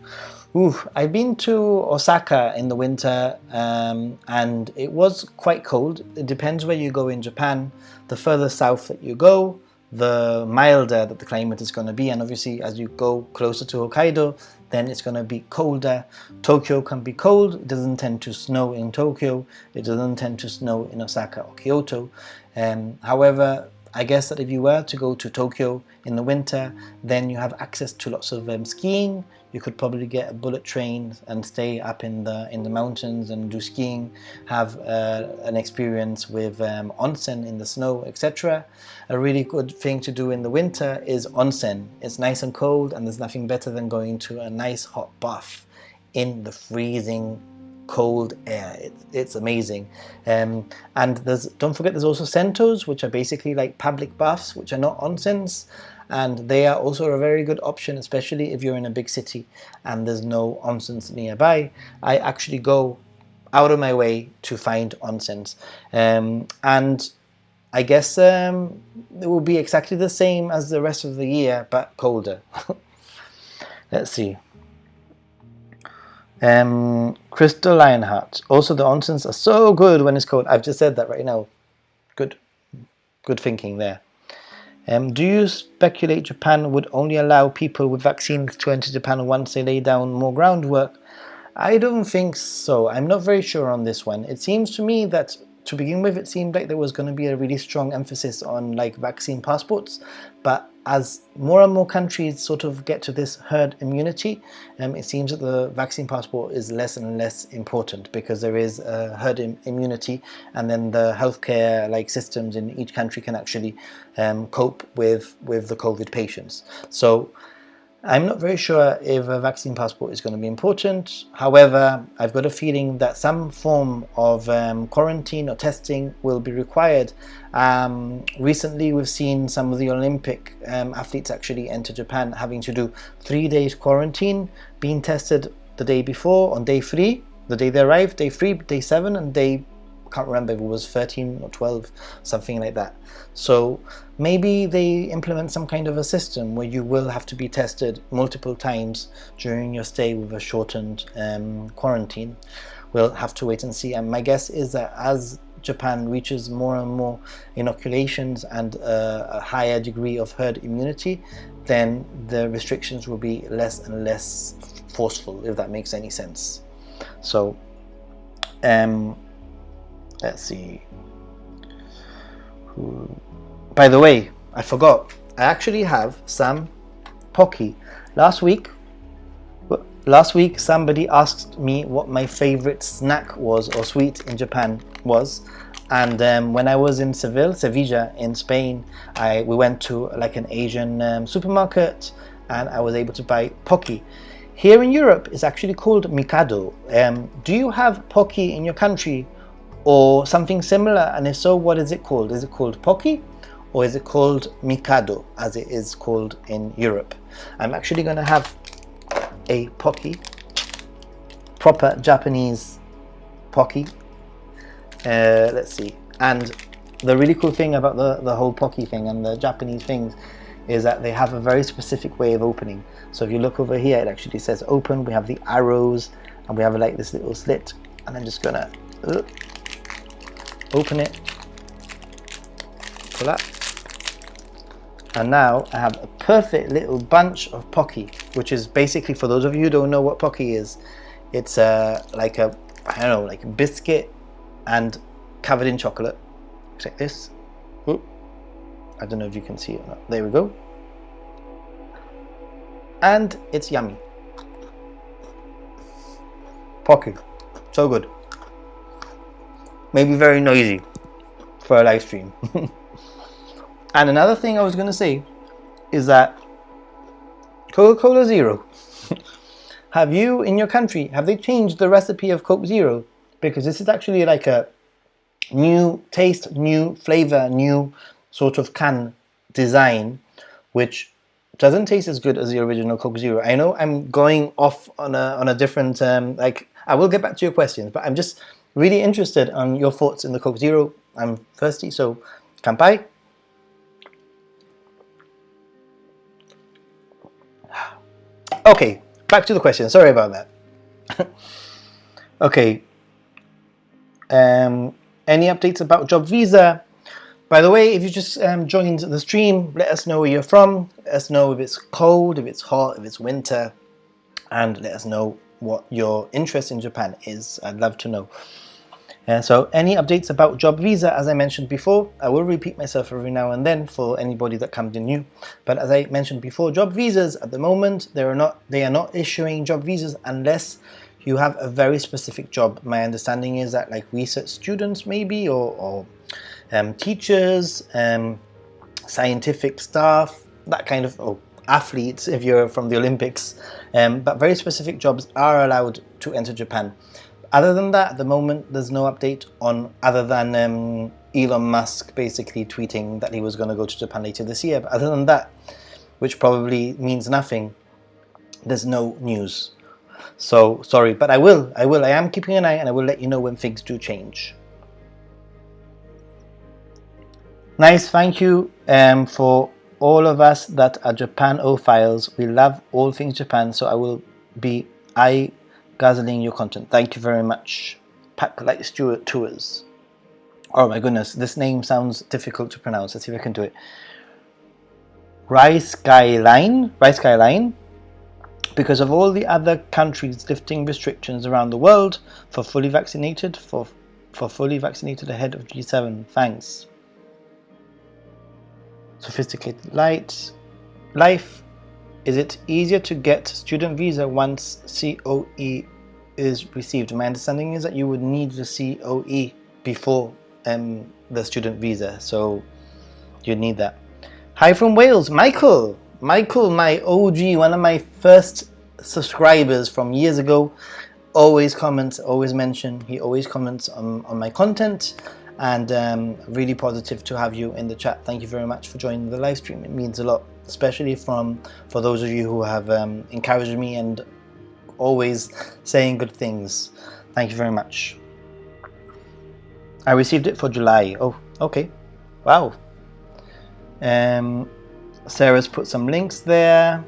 I've been to Osaka in the winter and it was quite cold. It depends where you go in Japan. The further south that you go, the milder that the climate is going to be, and obviously as you go closer to Hokkaido, then it's going to be colder. Tokyo can be cold. It doesn't tend to snow in Tokyo. It doesn't tend to snow in Osaka or Kyoto. However, I guess that if you were to go to Tokyo in the winter, then you have access to lots of skiing. You could probably get a bullet train and stay up in the mountains and do skiing, have an experience with onsen in the snow, etc. A really good thing to do in the winter is onsen. It's nice and cold, and there's nothing better than going to a nice hot bath in the freezing cold air. It's amazing. And don't forget there's also sentos, which are basically like public baths, which are not onsens, and they are also a very good option, especially if you're in a big city and there's no onsens nearby. I actually go out of my way to find onsens, and I guess it will be exactly the same as the rest of the year, but colder. Let's see. Crystal Lionheart. Also, the onsens are so good when it's cold. I've just said that right now. Good thinking there. Do you speculate Japan would only allow people with vaccines to enter Japan once they lay down more groundwork? I don't think so. I'm not very sure on this one. It seems to me that to begin with, it seemed like there was going to be a really strong emphasis on like vaccine passports, but as more and more countries sort of get to this herd immunity, it seems that the vaccine passport is less and less important, because there is a herd immunity, and then the healthcare like systems in each country can actually cope with the COVID patients. So I'm not very sure if a vaccine passport is going to be important. However, I've got a feeling that some form of quarantine or testing will be required. Recently, we've seen some of the Olympic athletes actually enter Japan having to do 3 days quarantine, being tested the day before on day 3, the day they arrived, day 3, day 7, and day, I can't remember if it was 13 or 12, something like that. So maybe they implement some kind of a system where you will have to be tested multiple times during your stay with a shortened quarantine. We'll have to wait and see. And my guess is that as Japan reaches more and more inoculations and a higher degree of herd immunity, then the restrictions will be less and less forceful, if that makes any sense. So let's see. By the way, I forgot. I actually have some Pocky. Last week somebody asked me what my favorite snack was or sweet in Japan was, and when I was in Sevilla in Spain, we went to like an Asian supermarket, and I was able to buy Pocky. Here in Europe, it's actually called Mikado. Do you have Pocky in your country or something similar? And if so, what is it called? Is it called Pocky, or is it called Mikado as it is called in Europe? I'm actually going to have a Pocky, proper Japanese Pocky. Let's see. And the really cool thing about the whole Pocky thing and the Japanese things is that they have a very specific way of opening. So if you look over here, it actually says open. We have the arrows, and we have like this little slit, and I'm just gonna open it. for that. And now I have a perfect little bunch of Pocky, which is basically, for those of you who don't know what Pocky is, it's like a, I don't know, like a biscuit and covered in chocolate. Check this. Ooh. I don't know if you can see it or not. There we go. And it's yummy. Pocky, so good. Maybe very noisy for a live stream. And another thing I was going to say is that Coca-Cola Zero, have you in your country, have they changed the recipe of Coke Zero? Because this is actually like a new taste, new flavor, new sort of can design, which doesn't taste as good as the original Coke Zero. I know I'm going off on a different, like, I will get back to your questions, but I'm just really interested on your thoughts in the Coke Zero. I'm thirsty, so kanpai. Okay, back to the question. Sorry about that. Okay. Any updates about job visa? By the way, if you just joined the stream, let us know where you're from. Let us know if it's cold, if it's hot, if it's winter, and let us know what your interest in Japan is. I'd love to know. So any updates about job visa, as I mentioned before, I will repeat myself every now and then for anybody that comes in new. But as I mentioned before, job visas at the moment, they are not issuing job visas unless you have a very specific job. My understanding is that like research students maybe, or teachers, scientific staff, that kind of, or athletes if you're from the Olympics, but very specific jobs are allowed to enter Japan. Other than that, at the moment, there's no update on, other than Elon Musk basically tweeting that he was going to go to Japan later this year. But other than that, which probably means nothing, there's no news. So sorry, but I am keeping an eye, and I will let you know when things do change. Nice, thank you for all of us that are Japanophiles. We love all things Japan, so I will be guzzling your content. Thank you very much. Pack Light Stewart Tours. Oh my goodness, this name sounds difficult to pronounce. Let's see if I can do it. Rice Skyline. Because of all the other countries lifting restrictions around the world for fully vaccinated, for fully vaccinated ahead of G7. Thanks. Sophisticated life. Is it easier to get student visa once COE is received? My understanding is that you would need the COE before the student visa, so you need that. Hi from Wales, Michael, my OG, one of my first subscribers from years ago. Always comments, always mention, he always comments on my content, and really positive to have you in the chat. Thank you very much for joining the live stream. It means a lot, especially for those of you who have encouraged me and always saying good things. Thank you very much. I received it for July. Oh, okay. Wow. Sarah's put some links there.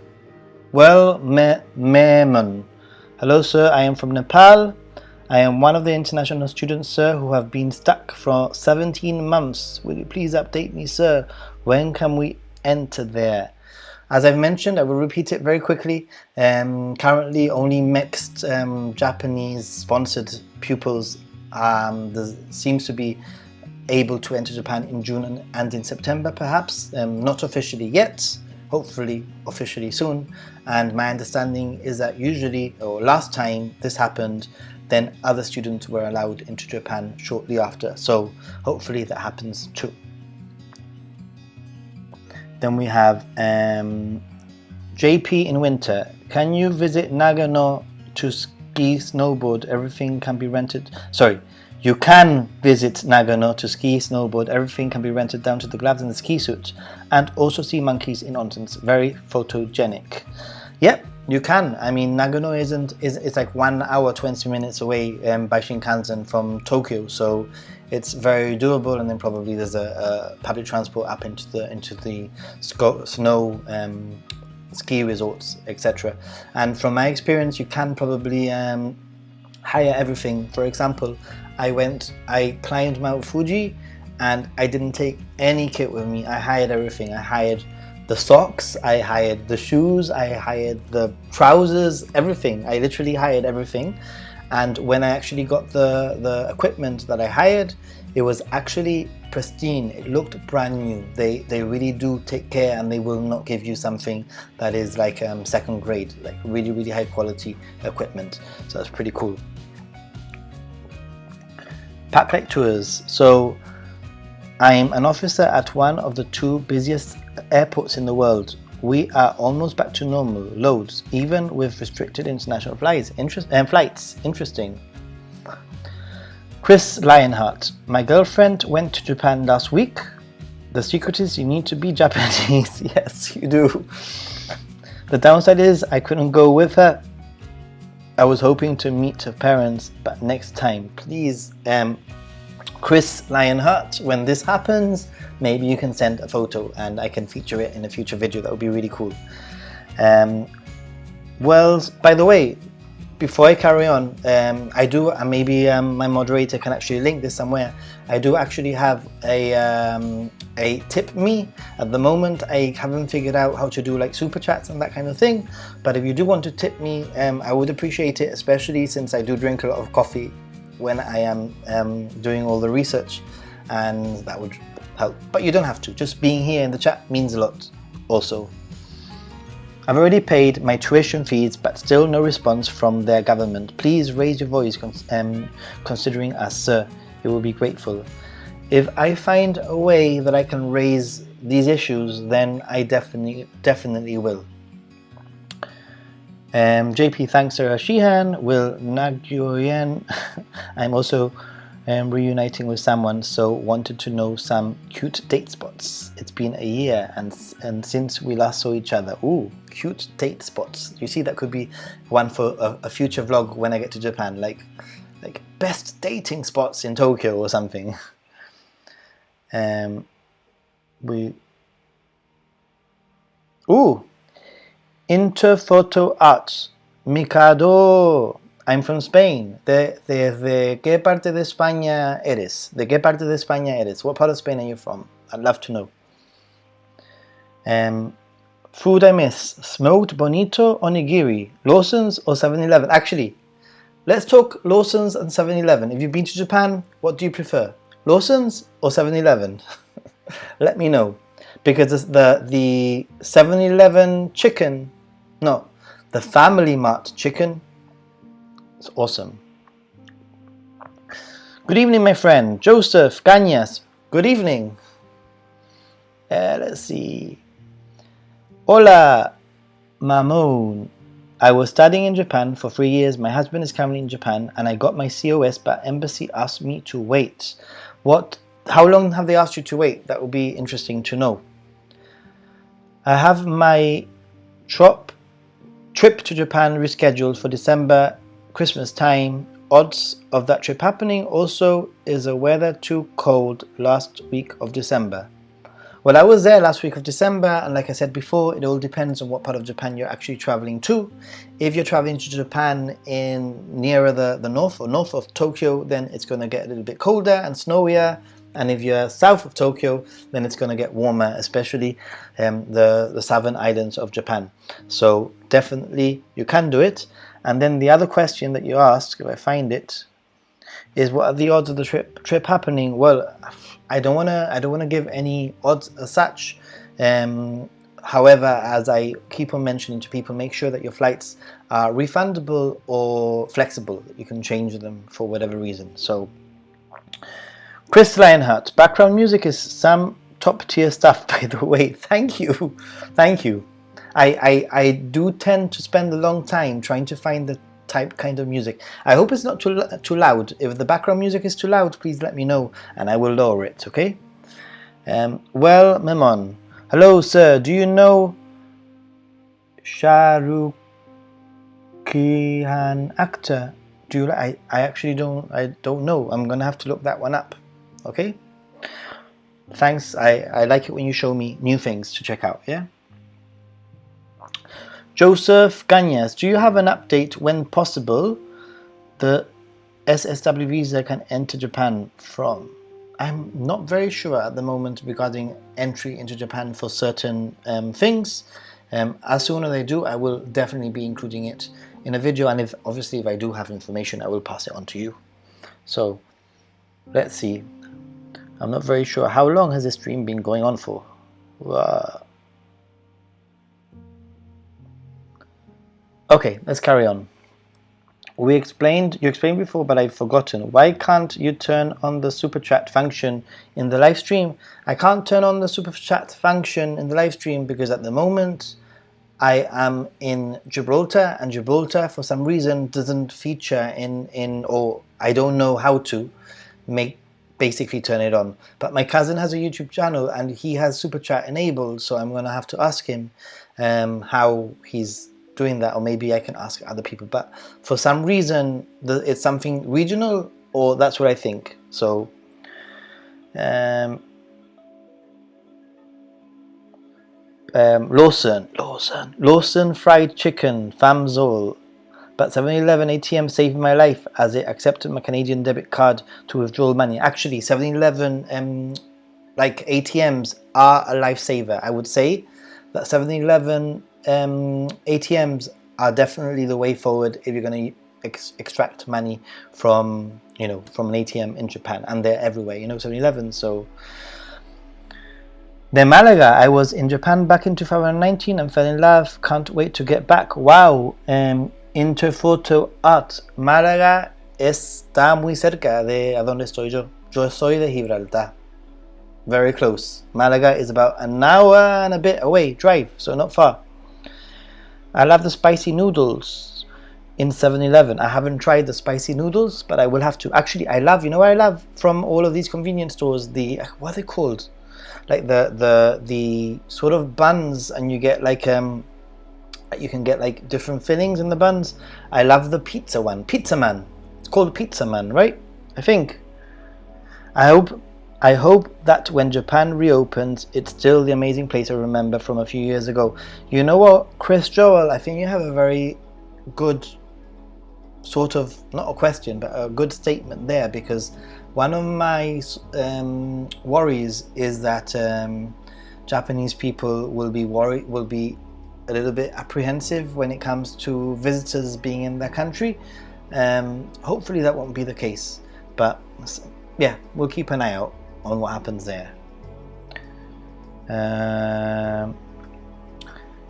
Well, Memon. Hello, sir. I am from Nepal. I am one of the international students, sir, who have been stuck for 17 months. Will you please update me, sir? When can we enter there? As I've mentioned, I will repeat it very quickly. Currently, only mixed Japanese sponsored pupils seems to be able to enter Japan in June and in September, perhaps. Not officially yet, hopefully officially soon. And my understanding is that usually, or last time this happened, then other students were allowed into Japan shortly after. So hopefully that happens too. Then we have JP in winter. Can you visit Nagano to ski, snowboard? Everything can be rented. Sorry, you can visit Nagano to ski, snowboard. Everything can be rented down to the gloves and the ski suit, and also see monkeys in onsen. Very photogenic. Yep, you can. I mean, Nagano it's like 1 hour 20 minutes away by Shinkansen from Tokyo, so it's very doable. And then probably there's a public transport up into the snow ski resorts, etc. And from my experience, you can probably hire everything. For example, I climbed Mount Fuji, and I didn't take any kit with me. I hired everything. I hired the socks, I hired the shoes, I hired the trousers, everything. I literally hired everything. And when I actually got the equipment that I hired, it was actually pristine. It looked brand new. They really do take care, and they will not give you something that is like second grade, like really high quality equipment. So that's pretty cool. Pack tours. So I'm an officer at one of the 2 busiest airports in the world. We are almost back to normal loads, even with restricted international flights. Interesting. Chris Lionheart. My girlfriend went to Japan last week. The secret is you need to be Japanese. Yes, you do. The downside is I couldn't go with her. I was hoping to meet her parents, but next time, please, Chris Lionheart, when this happens, maybe you can send a photo and I can feature it in a future video. That would be really cool. Well, by the way, before I carry on, I do, maybe my moderator can actually link this somewhere. I do actually have a tip me. At the moment, I haven't figured out how to do like super chats and that kind of thing. But if you do want to tip me, I would appreciate it, especially since I do drink a lot of coffee when I am doing all the research, and that would help. But you don't have to. Just being here in the chat means a lot also. I've already paid my tuition fees, but still no response from their government. Please raise your voice considering us, sir. It will be grateful. If I find a way that I can raise these issues, then I definitely will. JP, thanks, Sarah Sheehan. Will Nagyoyen. I'm also reuniting with someone, so wanted to know some cute date spots. It's been a year and since we last saw each other. Ooh, cute date spots. You see, that could be one for a future vlog when I get to Japan, like best dating spots in Tokyo or something. Ooh, Interphoto Arts. Mikado. I'm from Spain. ¿De qué parte de España eres? ¿De qué parte de España eres? What part of Spain are you from? I'd love to know. Food I miss. Smoked bonito onigiri. Lawson's or 7-Eleven? Actually, let's talk Lawson's and 7-Eleven. If you've been to Japan, what do you prefer? Lawson's or 7-Eleven? Let me know. Because the 7-Eleven chicken, no, the Family Mart chicken, it's awesome. Good evening, my friend. Joseph Cañas. Good evening. Let's see. Hola, Mamon. I was studying in Japan for 3 years. My husband is currently in Japan and I got my COS, but embassy asked me to wait. How long have they asked you to wait? That would be interesting to know. I have my trip to Japan rescheduled for December, Christmas time. Odds of that trip happening. Also, is the weather too cold last week of December? Well, I was there last week of December, and like I said before, it all depends on what part of Japan you're actually traveling to. If you're traveling to Japan nearer the north or north of Tokyo, then it's going to get a little bit colder and snowier. And if you're south of Tokyo, then it's going to get warmer, especially the southern islands of Japan. So definitely you can do it. And then the other question that you asked, if I find it, is what are the odds of the trip happening? Well, I don't want to give any odds as such. However, as I keep on mentioning to people, make sure that your flights are refundable or flexible. You can change them for whatever reason. So, Chris Lionheart, background music is some top tier stuff, by the way. Thank you. Thank you. I do tend to spend a long time trying to find the kind of music. I hope it's not too loud. If the background music is too loud, please let me know and I will lower it, okay? Well, Memon. Hello, sir. Do you know Shahrukh Khan actor? I actually don't know. I'm gonna have to look that one up. Okay? Thanks. I like it when you show me new things to check out, yeah? Joseph Cañas, do you have an update when possible the SSW visa can enter Japan from? I'm not very sure at the moment regarding entry into Japan for certain things. As soon as I do, I will definitely be including it in a video, and if I do have information, I will pass it on to you. So let's see. I'm not very sure. How long has this stream been going on for? Okay, let's carry on. You explained before, but I've forgotten. Why can't you turn on the super chat function in the live stream? I can't turn on the super chat function in the live stream because at the moment I am in Gibraltar, and Gibraltar for some reason doesn't feature in or I don't know how to basically turn it on. But my cousin has a YouTube channel and he has super chat enabled, so I'm gonna have to ask him how he's doing that, or maybe I can ask other people. But for some reason it's something regional, or that's what I think. So Lawson fried chicken, Famzol. But 7-Eleven ATM saved my life as it accepted my Canadian debit card to withdraw money. Actually, 7-Eleven like ATMs are a lifesaver. I would say that 7-Eleven ATMs are definitely the way forward if you're going to extract money from from an ATM in Japan, and they're everywhere. 7-Eleven. So then Malaga, I was in Japan back in 2019 and fell in love. Can't wait to get back. Wow. Interphoto Art. Málaga está muy cerca de a donde estoy yo. Yo soy de Gibraltar. Very close. Málaga is about an hour and a bit away, drive, so not far. I love the spicy noodles in 7-Eleven. I haven't tried the spicy noodles, but I will have to. Actually, I love, what I love from all of these convenience stores? What are they called? Like the sort of buns, and you get like you can get like different fillings in the buns. I love the pizza one, Pizza Man. It's called Pizza Man, right? I think. I hope that when Japan reopens, it's still the amazing place I remember from a few years ago. You know what, Chris Joel, I think you have a very good sort of, not a question, but a good statement there, because one of my worries is that Japanese people will be a little bit apprehensive when it comes to visitors being in their country. Hopefully that won't be the case, but yeah, we'll keep an eye out on what happens there.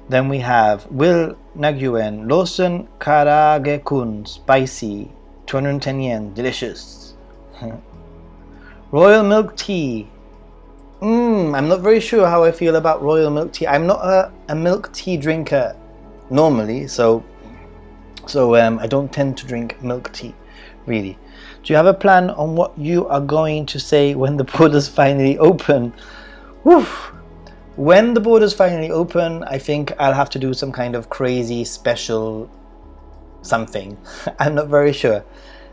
Then we have Will Nagyuen, Lawson Karage-kun, spicy, 210 yen, delicious. Royal milk tea. I'm not very sure how I feel about royal milk tea. I'm not a milk tea drinker normally, so I don't tend to drink milk tea, really. Do you have a plan on what you are going to say when the borders finally open? Woof. When the borders finally open, I think I'll have to do some kind of crazy special something. I'm not very sure.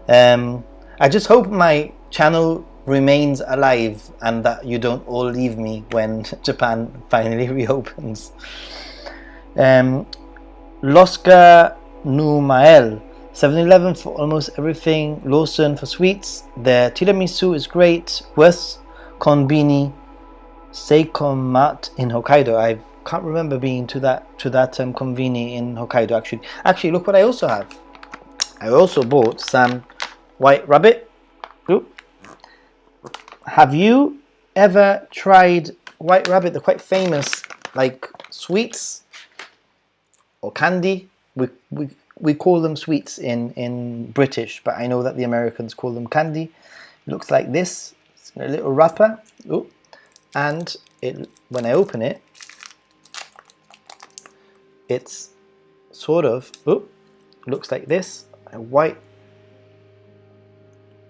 I just hope my channel remains alive and that you don't all leave me when Japan finally reopens. Loska Numael, 7-Eleven for almost everything, Lawson for sweets. Their tiramisu is great. West Konbini Seikomat in Hokkaido. I can't remember being to that konbini in Hokkaido actually. Actually, look what I also have. I also bought some White Rabbit. Ooh. Have you ever tried White Rabbit? They're quite famous, like sweets or candy. We call them sweets in British, but I know that the Americans call them candy. It looks like this. It's a little wrapper. Ooh. And when I open it, it's sort of looks like this, white,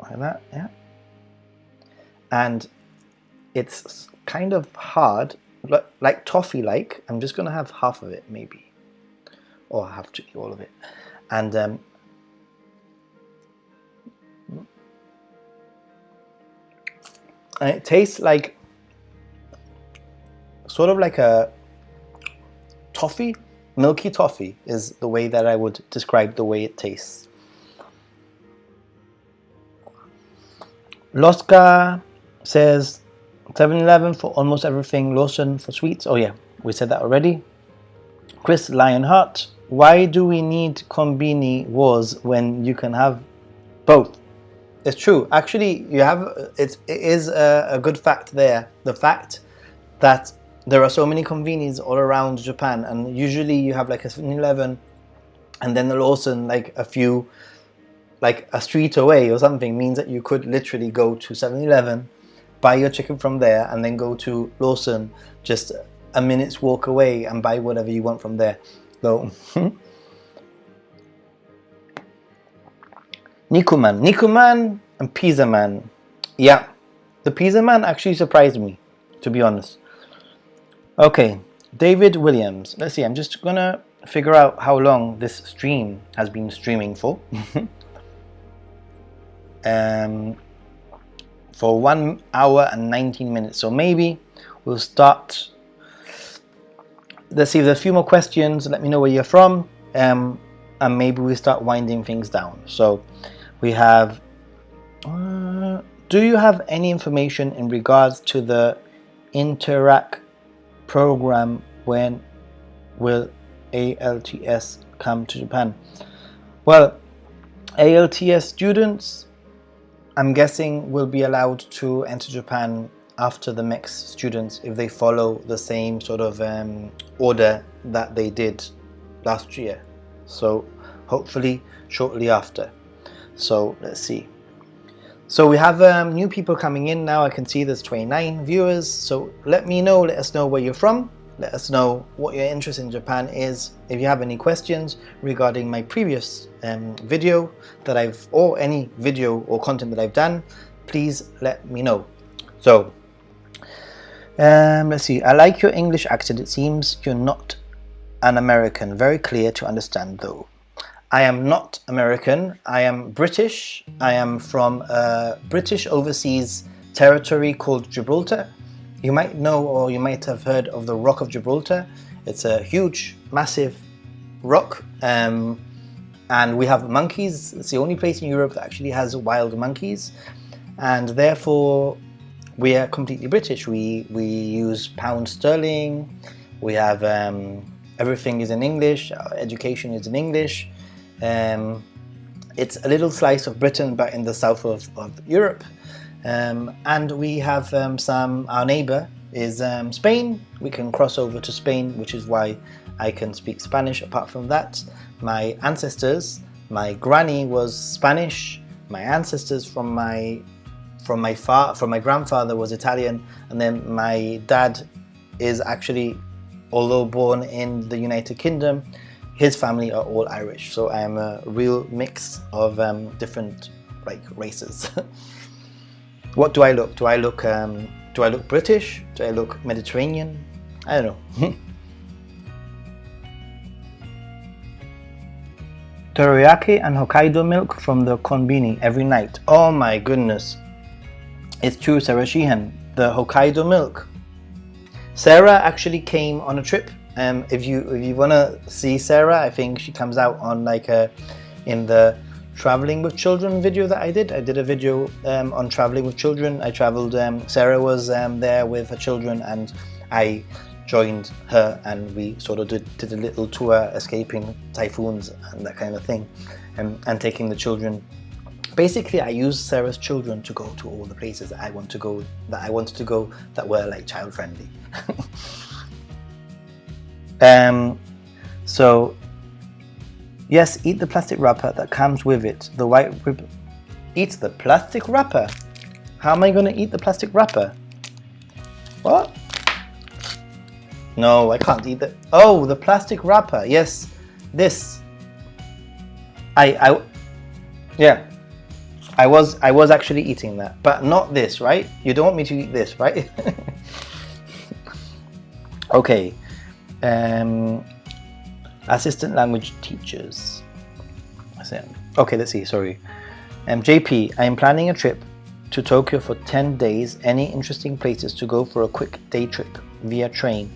like that, yeah. And it's kind of hard, like toffee-like. I'm just gonna have half of it, maybe, or I have to eat all of it. And it tastes like sort of like a toffee, milky toffee is the way that I would describe the way it tastes. Loska says 7-Eleven for almost everything, Lawson for sweets. Oh yeah, we said that already. Chris Lionheart, why do we need Konbini wars when you can have both? It's true. Actually, you have it is a good fact there. The fact that there are so many convenies all around Japan, and usually you have like a 7-Eleven and then the Lawson like a few, like a street away or something, means that you could literally go to 7-Eleven, buy your chicken from there, and then go to Lawson just a minute's walk away and buy whatever you want from there. So Nikuman and Pizza Man. Yeah, the Pizza Man actually surprised me, to be honest. Okay, David Williams. Let's see, I'm just gonna figure out how long this stream has been streaming for. For 1 hour and 19 minutes. So maybe we'll start. Let's see if there's a few more questions. Let me know where you're from. And maybe we start winding things down. So we have, do you have any information in regards to the Interact program? When will ALTS come to Japan? Well, ALTS students, I'm guessing, will be allowed to enter Japan after the MEX students if they follow the same sort of order that they did last year. So hopefully shortly after. So let's see. So we have new people coming in now. I can see there's 29 viewers. So let us know where you're from. Let us know what your interest in Japan is. If you have any questions regarding my previous video that or any video or content that I've done, please let me know. So let's see. I like your English accent. It seems you're not an American. Very clear to understand though. I am not American. I am British. I am from a British overseas territory called Gibraltar. You might know, or you might have heard of the Rock of Gibraltar. It's a huge, massive rock, and we have monkeys. It's the only place in Europe that actually has wild monkeys, and therefore we are completely British. We use pound sterling. We have everything is in English. Our education is in English. It's a little slice of Britain, but in the south of Europe. And we have our neighbor is Spain. We can cross over to Spain, which is why I can speak Spanish. Apart from that, my ancestors, my granny was Spanish. My ancestors from my grandfather was Italian, and then my dad is actually, although born in the United Kingdom, his family are all Irish. So I am a real mix of different races. What do I look? Do I look British? Do I look Mediterranean? I don't know. Teriyaki and Hokkaido milk from the konbini every night. Oh my goodness. It's true, Sarah Sheehan. The Hokkaido milk. Sarah actually came on a trip. If you wanna see Sarah, I think she comes out on in the traveling with children video that I did. I did a video on traveling with children. I traveled. Sarah was there with her children, and I joined her, and we sort of did a little tour, escaping typhoons and that kind of thing, and taking the children. Basically, I used Sarah's children to go to all the places that I wanted to go that were child friendly. So yes, eat the plastic wrapper that comes with it. The white rib. Eat the plastic wrapper? How am I going to eat the plastic wrapper? What? No, I can't eat the. Oh, the plastic wrapper. Yes, this. Yeah. I was actually eating that, but not this, right? You don't want me to eat this, right? Okay. Assistant language teachers. Okay, let's see. Sorry. JP, I am planning a trip to Tokyo for 10 days. Any interesting places to go for a quick day trip via train?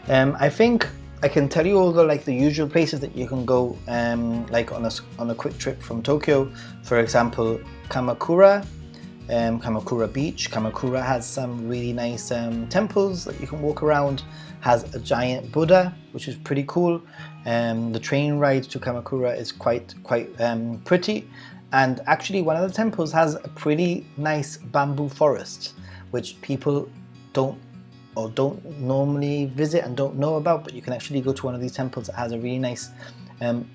I think I can tell you all the usual places that you can go on a quick trip from Tokyo. For example, Kamakura, Kamakura Beach. Kamakura has some really nice temples that you can walk around. Has a giant Buddha, which is pretty cool. The train ride to Kamakura is quite pretty. And actually one of the temples has a pretty nice bamboo forest, which people don't normally visit and don't know about, but you can actually go to one of these temples that has a really nice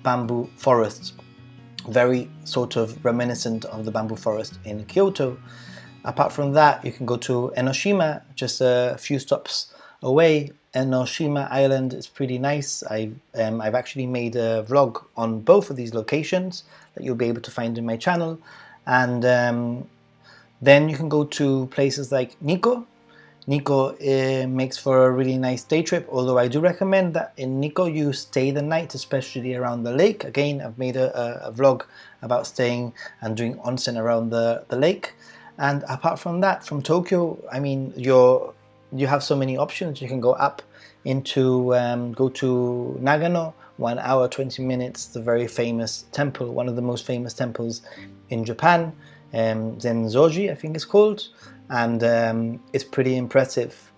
bamboo forest, very sort of reminiscent of the bamboo forest in Kyoto. Apart from that, you can go to Enoshima, just a few stops away. Enoshima Island is pretty nice. I've actually made a vlog on both of these locations that you'll be able to find in my channel. And then you can go to places like Nikko. Nikko makes for a really nice day trip, although I do recommend that in Nikko you stay the night, especially around the lake. Again, I've made a vlog about staying and doing onsen around the lake. And apart from that, from Tokyo, I mean, you have so many options. You can go up into, go to Nagano, 1 hour, 20 minutes, the very famous temple, one of the most famous temples in Japan, Zenzoji, I think it's called. And it's pretty impressive.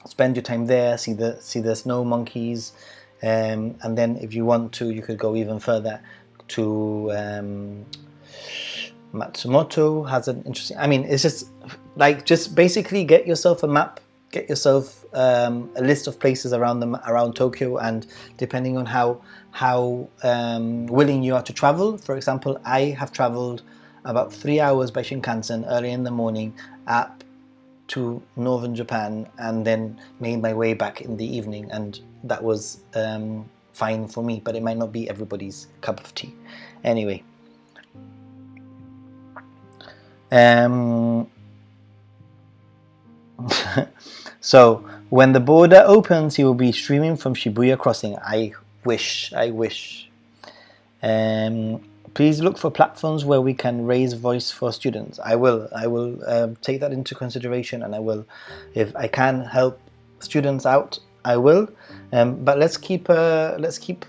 Spend your time there, see the snow monkeys, and then if you want to, you could go even further to Matsumoto. Has an interesting, I mean, it's just like, just basically get yourself a map, get yourself a list of places around Tokyo, and depending on how willing you are to travel. For example, I have traveled about 3 hours by Shinkansen early in the morning up to northern Japan, and then made my way back in the evening, and that was fine for me, but it might not be everybody's cup of tea. Anyway, so when the border opens, he will be streaming from Shibuya Crossing. I wish. Please look for platforms where we can raise voice for students. I will take that into consideration, and I will, if I can help students out, I will. But let's keep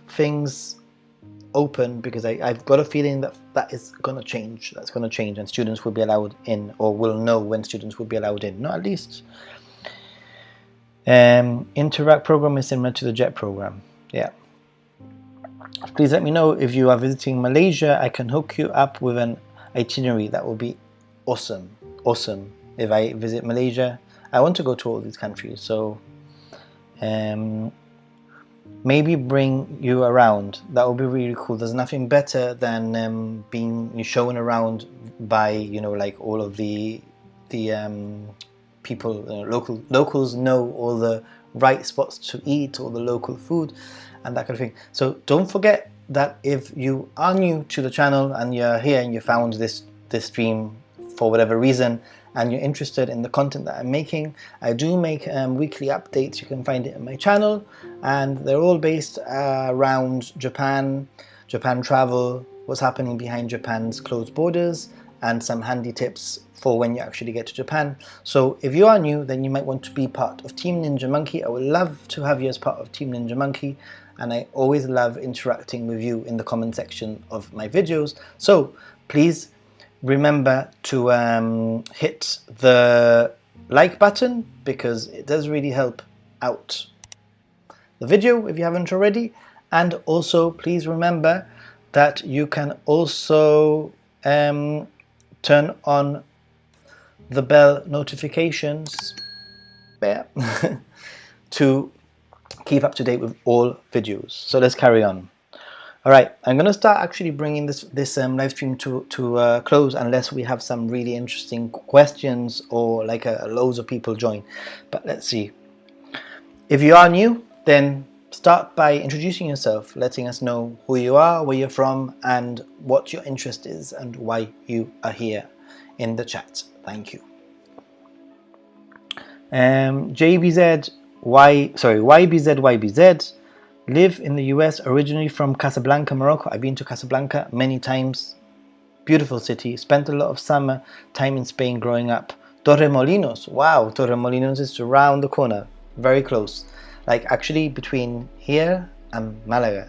things open, because I've got a feeling that is going to change. That's going to change, and students will be allowed in, or will know when students will be allowed in. Not at least. Interact program is similar to the JET program. Yeah. Please let me know if you are visiting Malaysia. I can hook you up with an itinerary. That would be awesome. Awesome. If I visit Malaysia, I want to go to all these countries. So maybe bring you around. That would be really cool. There's nothing better than being shown around by, you know, like all of the people, locals know all the right spots to eat, all the local food, and that kind of thing. So don't forget that if you are new to the channel and you're here and you found this stream for whatever reason, and you're interested in the content that I'm making, I do make weekly updates. You can find it in my channel, and they're all based around Japan travel, what's happening behind Japan's closed borders, and some handy tips for when you actually get to Japan. So if you are new, then you might want to be part of Team Ninja Monkey. I would love to have you as part of Team Ninja Monkey, and I always love interacting with you in the comment section of my videos. So please remember to hit the like button, because it does really help out the video if you haven't already. And also please remember that you can also turn on the bell notifications there to keep up to date with all videos. So let's carry on. All right, I'm going to start actually bringing this live stream to a close, unless we have some really interesting questions or like loads of people join. But let's see. If you are new, then start by introducing yourself, letting us know who you are, where you're from, and what your interest is, and why you are here in the chat. Thank you. YBZ. Live in the US, originally from Casablanca, Morocco. I've been to Casablanca many times. Beautiful city. Spent a lot of summer time in Spain growing up. Torremolinos. Wow, Torremolinos is around the corner. Very close. Like actually between here and Malaga.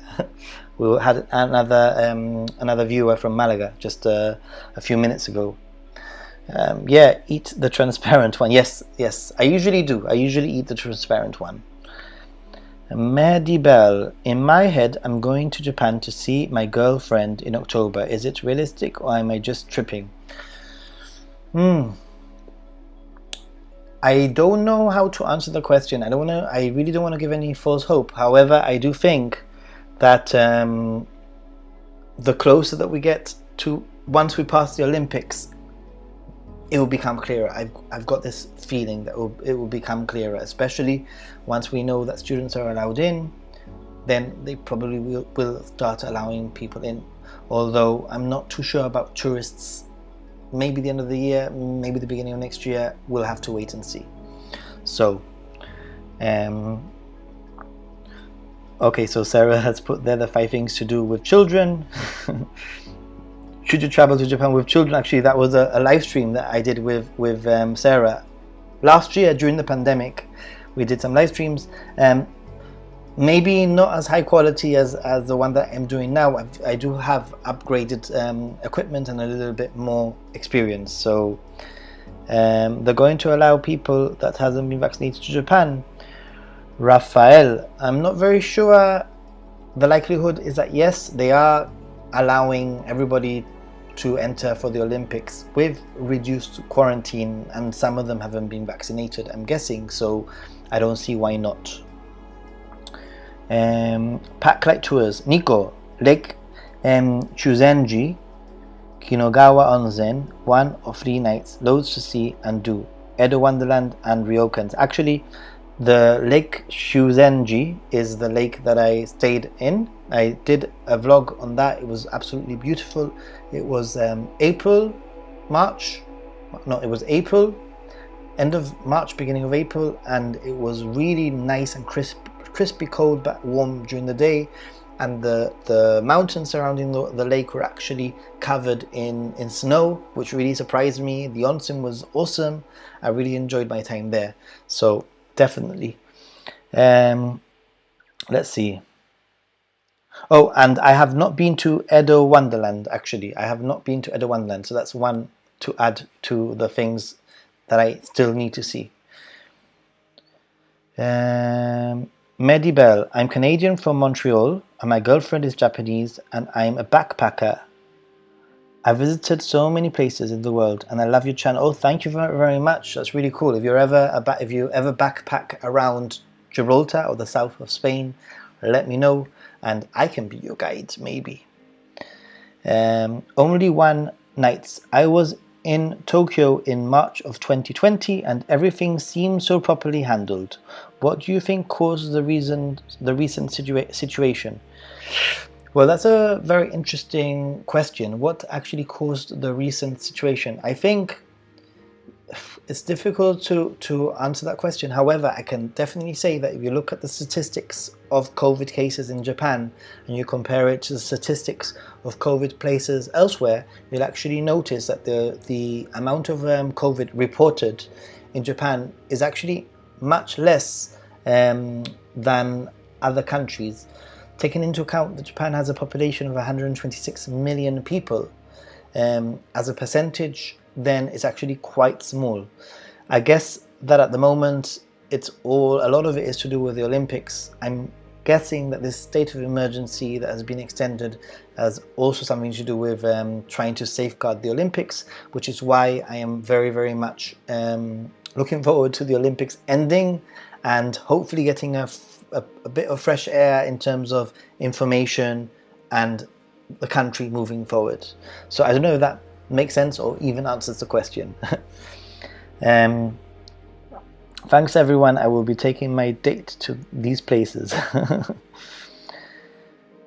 We had another viewer from Malaga just a few minutes ago. Yeah, eat the transparent one. Yes, I usually do. I usually eat the transparent one. Mehdi Bell, in my head, I'm going to Japan to see my girlfriend in October. Is it realistic or am I just tripping? I don't know how to answer the question. I really don't want to give any false hope. However, I do think that the closer that we get to once we pass the Olympics, it will become clearer. I've got this feeling that it will become clearer, especially once we know that students are allowed in. Then they probably will start allowing people in. Although I'm not too sure about tourists. Maybe the end of the year, maybe the beginning of next year. We'll have to wait and see. So, okay. So Sarah has put there the 5 things to do with children. Should you travel to Japan with children? Actually, that was a live stream that I did with Sarah last year during the pandemic. We did some live streams. Maybe not as high quality as the one that I'm doing now. I do have upgraded equipment and a little bit more experience. So they're going to allow people that hasn't been vaccinated to Japan. Raphael, I'm not very sure. The likelihood is that yes, they are allowing everybody to enter for the Olympics with reduced quarantine, and some of them haven't been vaccinated, I'm guessing, so I don't see why not. Packlight Tours, Nico, Lake Chuzenji, Kinogawa Onsen, 1 or 3 nights, loads to see and do. Edo Wonderland and Ryokans. Actually, the Lake Shuzenji is the lake that I stayed in. I did a vlog on that. It was absolutely beautiful. It was April, end of March, beginning of April, and it was really nice and crispy cold but warm during the day, and the mountains surrounding the lake were actually covered in snow, which really surprised me. The onsen was awesome. I really enjoyed my time there, so definitely. Let's see. Oh, and I have not been to Edo Wonderland. Actually, I have not been to Edo Wonderland, so that's one to add to the things that I still need to see. Medibel, I'm Canadian from Montreal and my girlfriend is Japanese and I'm a backpacker. I visited so many places in the world and I love your channel. Oh, thank you very, very much. That's really cool. If you ever backpack around Gibraltar or the south of Spain, let me know and I can be your guide maybe. Only one nights. I was in Tokyo in March of 2020 and everything seemed so properly handled. What do you think caused the recent situation? Well, that's a very interesting question. What actually caused the recent situation? I think it's difficult to answer that question. However, I can definitely say that if you look at the statistics of COVID cases in Japan and you compare it to the statistics of COVID places elsewhere, you'll actually notice that the amount of COVID reported in Japan is actually much less than other countries. Taking into account that Japan has a population of 126 million people, as a percentage, then it's actually quite small. I guess that at the moment a lot of it is to do with the Olympics. I'm guessing that this state of emergency that has been extended has also something to do with trying to safeguard the Olympics, which is why I am very, very much looking forward to the Olympics ending and hopefully getting a bit of fresh air in terms of information and the country moving forward. So I don't know if that makes sense or even answers the question. Thanks everyone. I will be taking my date to these places.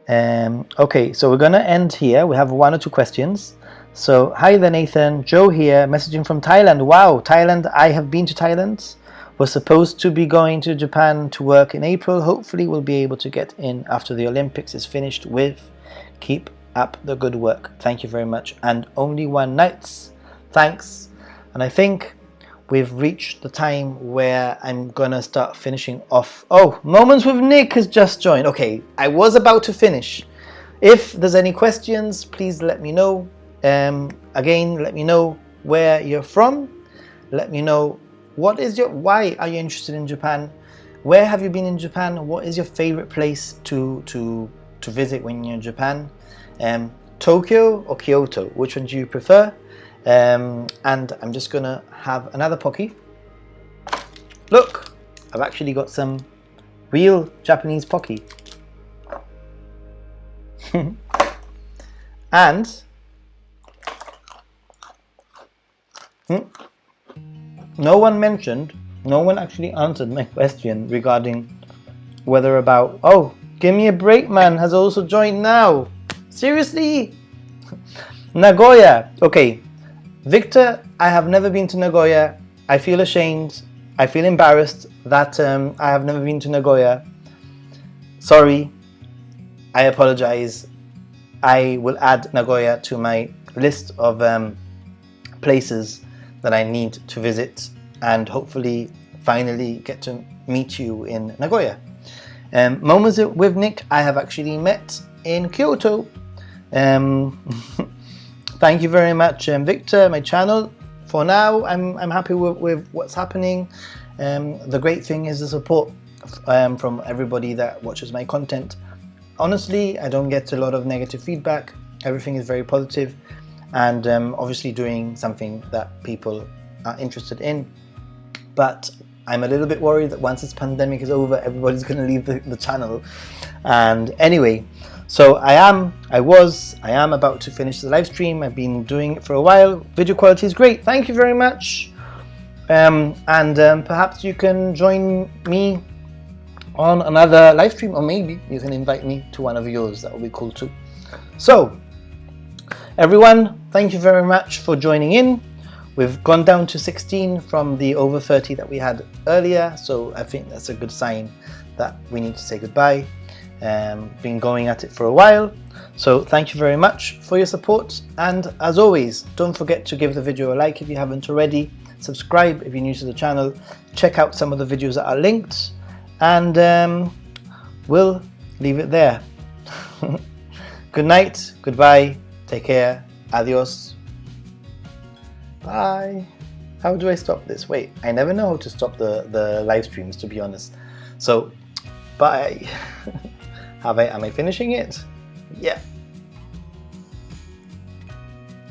Okay, so we're gonna end here. We have 1 or 2 questions. So hi there Nathan, Joe here, messaging from Thailand. Wow, Thailand. I have been to Thailand. Was supposed to be going to Japan to work in April. Hopefully we'll be able to get in after the Olympics is finished with. Keep up the good work. Thank you very much. And only 1 nights. Thanks. And I think we've reached the time where I'm gonna start finishing off. Oh, Moments with Nick has just joined. Okay, I was about to finish. If there's any questions, please let me know. Again, let me know where you're from. Let me know why are you interested in Japan? Where have you been in Japan? What is your favorite place to visit when you're in Japan? Tokyo or Kyoto? Which one do you prefer? And I'm just gonna have another Pocky. Look, I've actually got some real Japanese Pocky. And no one actually answered my question regarding whether about, oh, Give Me a Break Man has also joined now. Seriously? Nagoya. Okay, Victor, I have never been to Nagoya. I feel ashamed. I feel embarrassed that I have never been to Nagoya. Sorry. I apologize. I will add Nagoya to my list of places that I need to visit and hopefully finally get to meet you in Nagoya. Moments with Nick I have actually met in Kyoto. Thank you very much, Victor, my channel. For now, I'm happy with what's happening. The great thing is the support from everybody that watches my content. Honestly, I don't get a lot of negative feedback. Everything is very positive, and obviously doing something that people are interested in. But I'm a little bit worried that once this pandemic is over, everybody's going to leave the channel. And anyway, so I am about to finish the live stream. I've been doing it for a while. Video quality is great. Thank you very much. Perhaps you can join me on another live stream, or maybe you can invite me to one of yours. That would be cool too. So everyone, thank you very much for joining in. We've gone down to 16 from the over 30 that we had earlier, so I think that's a good sign that we need to say goodbye. Been going at it for a while, so thank you very much for your support, and as always, don't forget to give the video a like if you haven't already, subscribe if you're new to the channel, check out some of the videos that are linked, and we'll leave it there. Good night, goodbye, take care, adios, bye. How do I stop this? Wait, I never know how to stop the live streams, to be honest. So, bye. Am I finishing it? Yeah.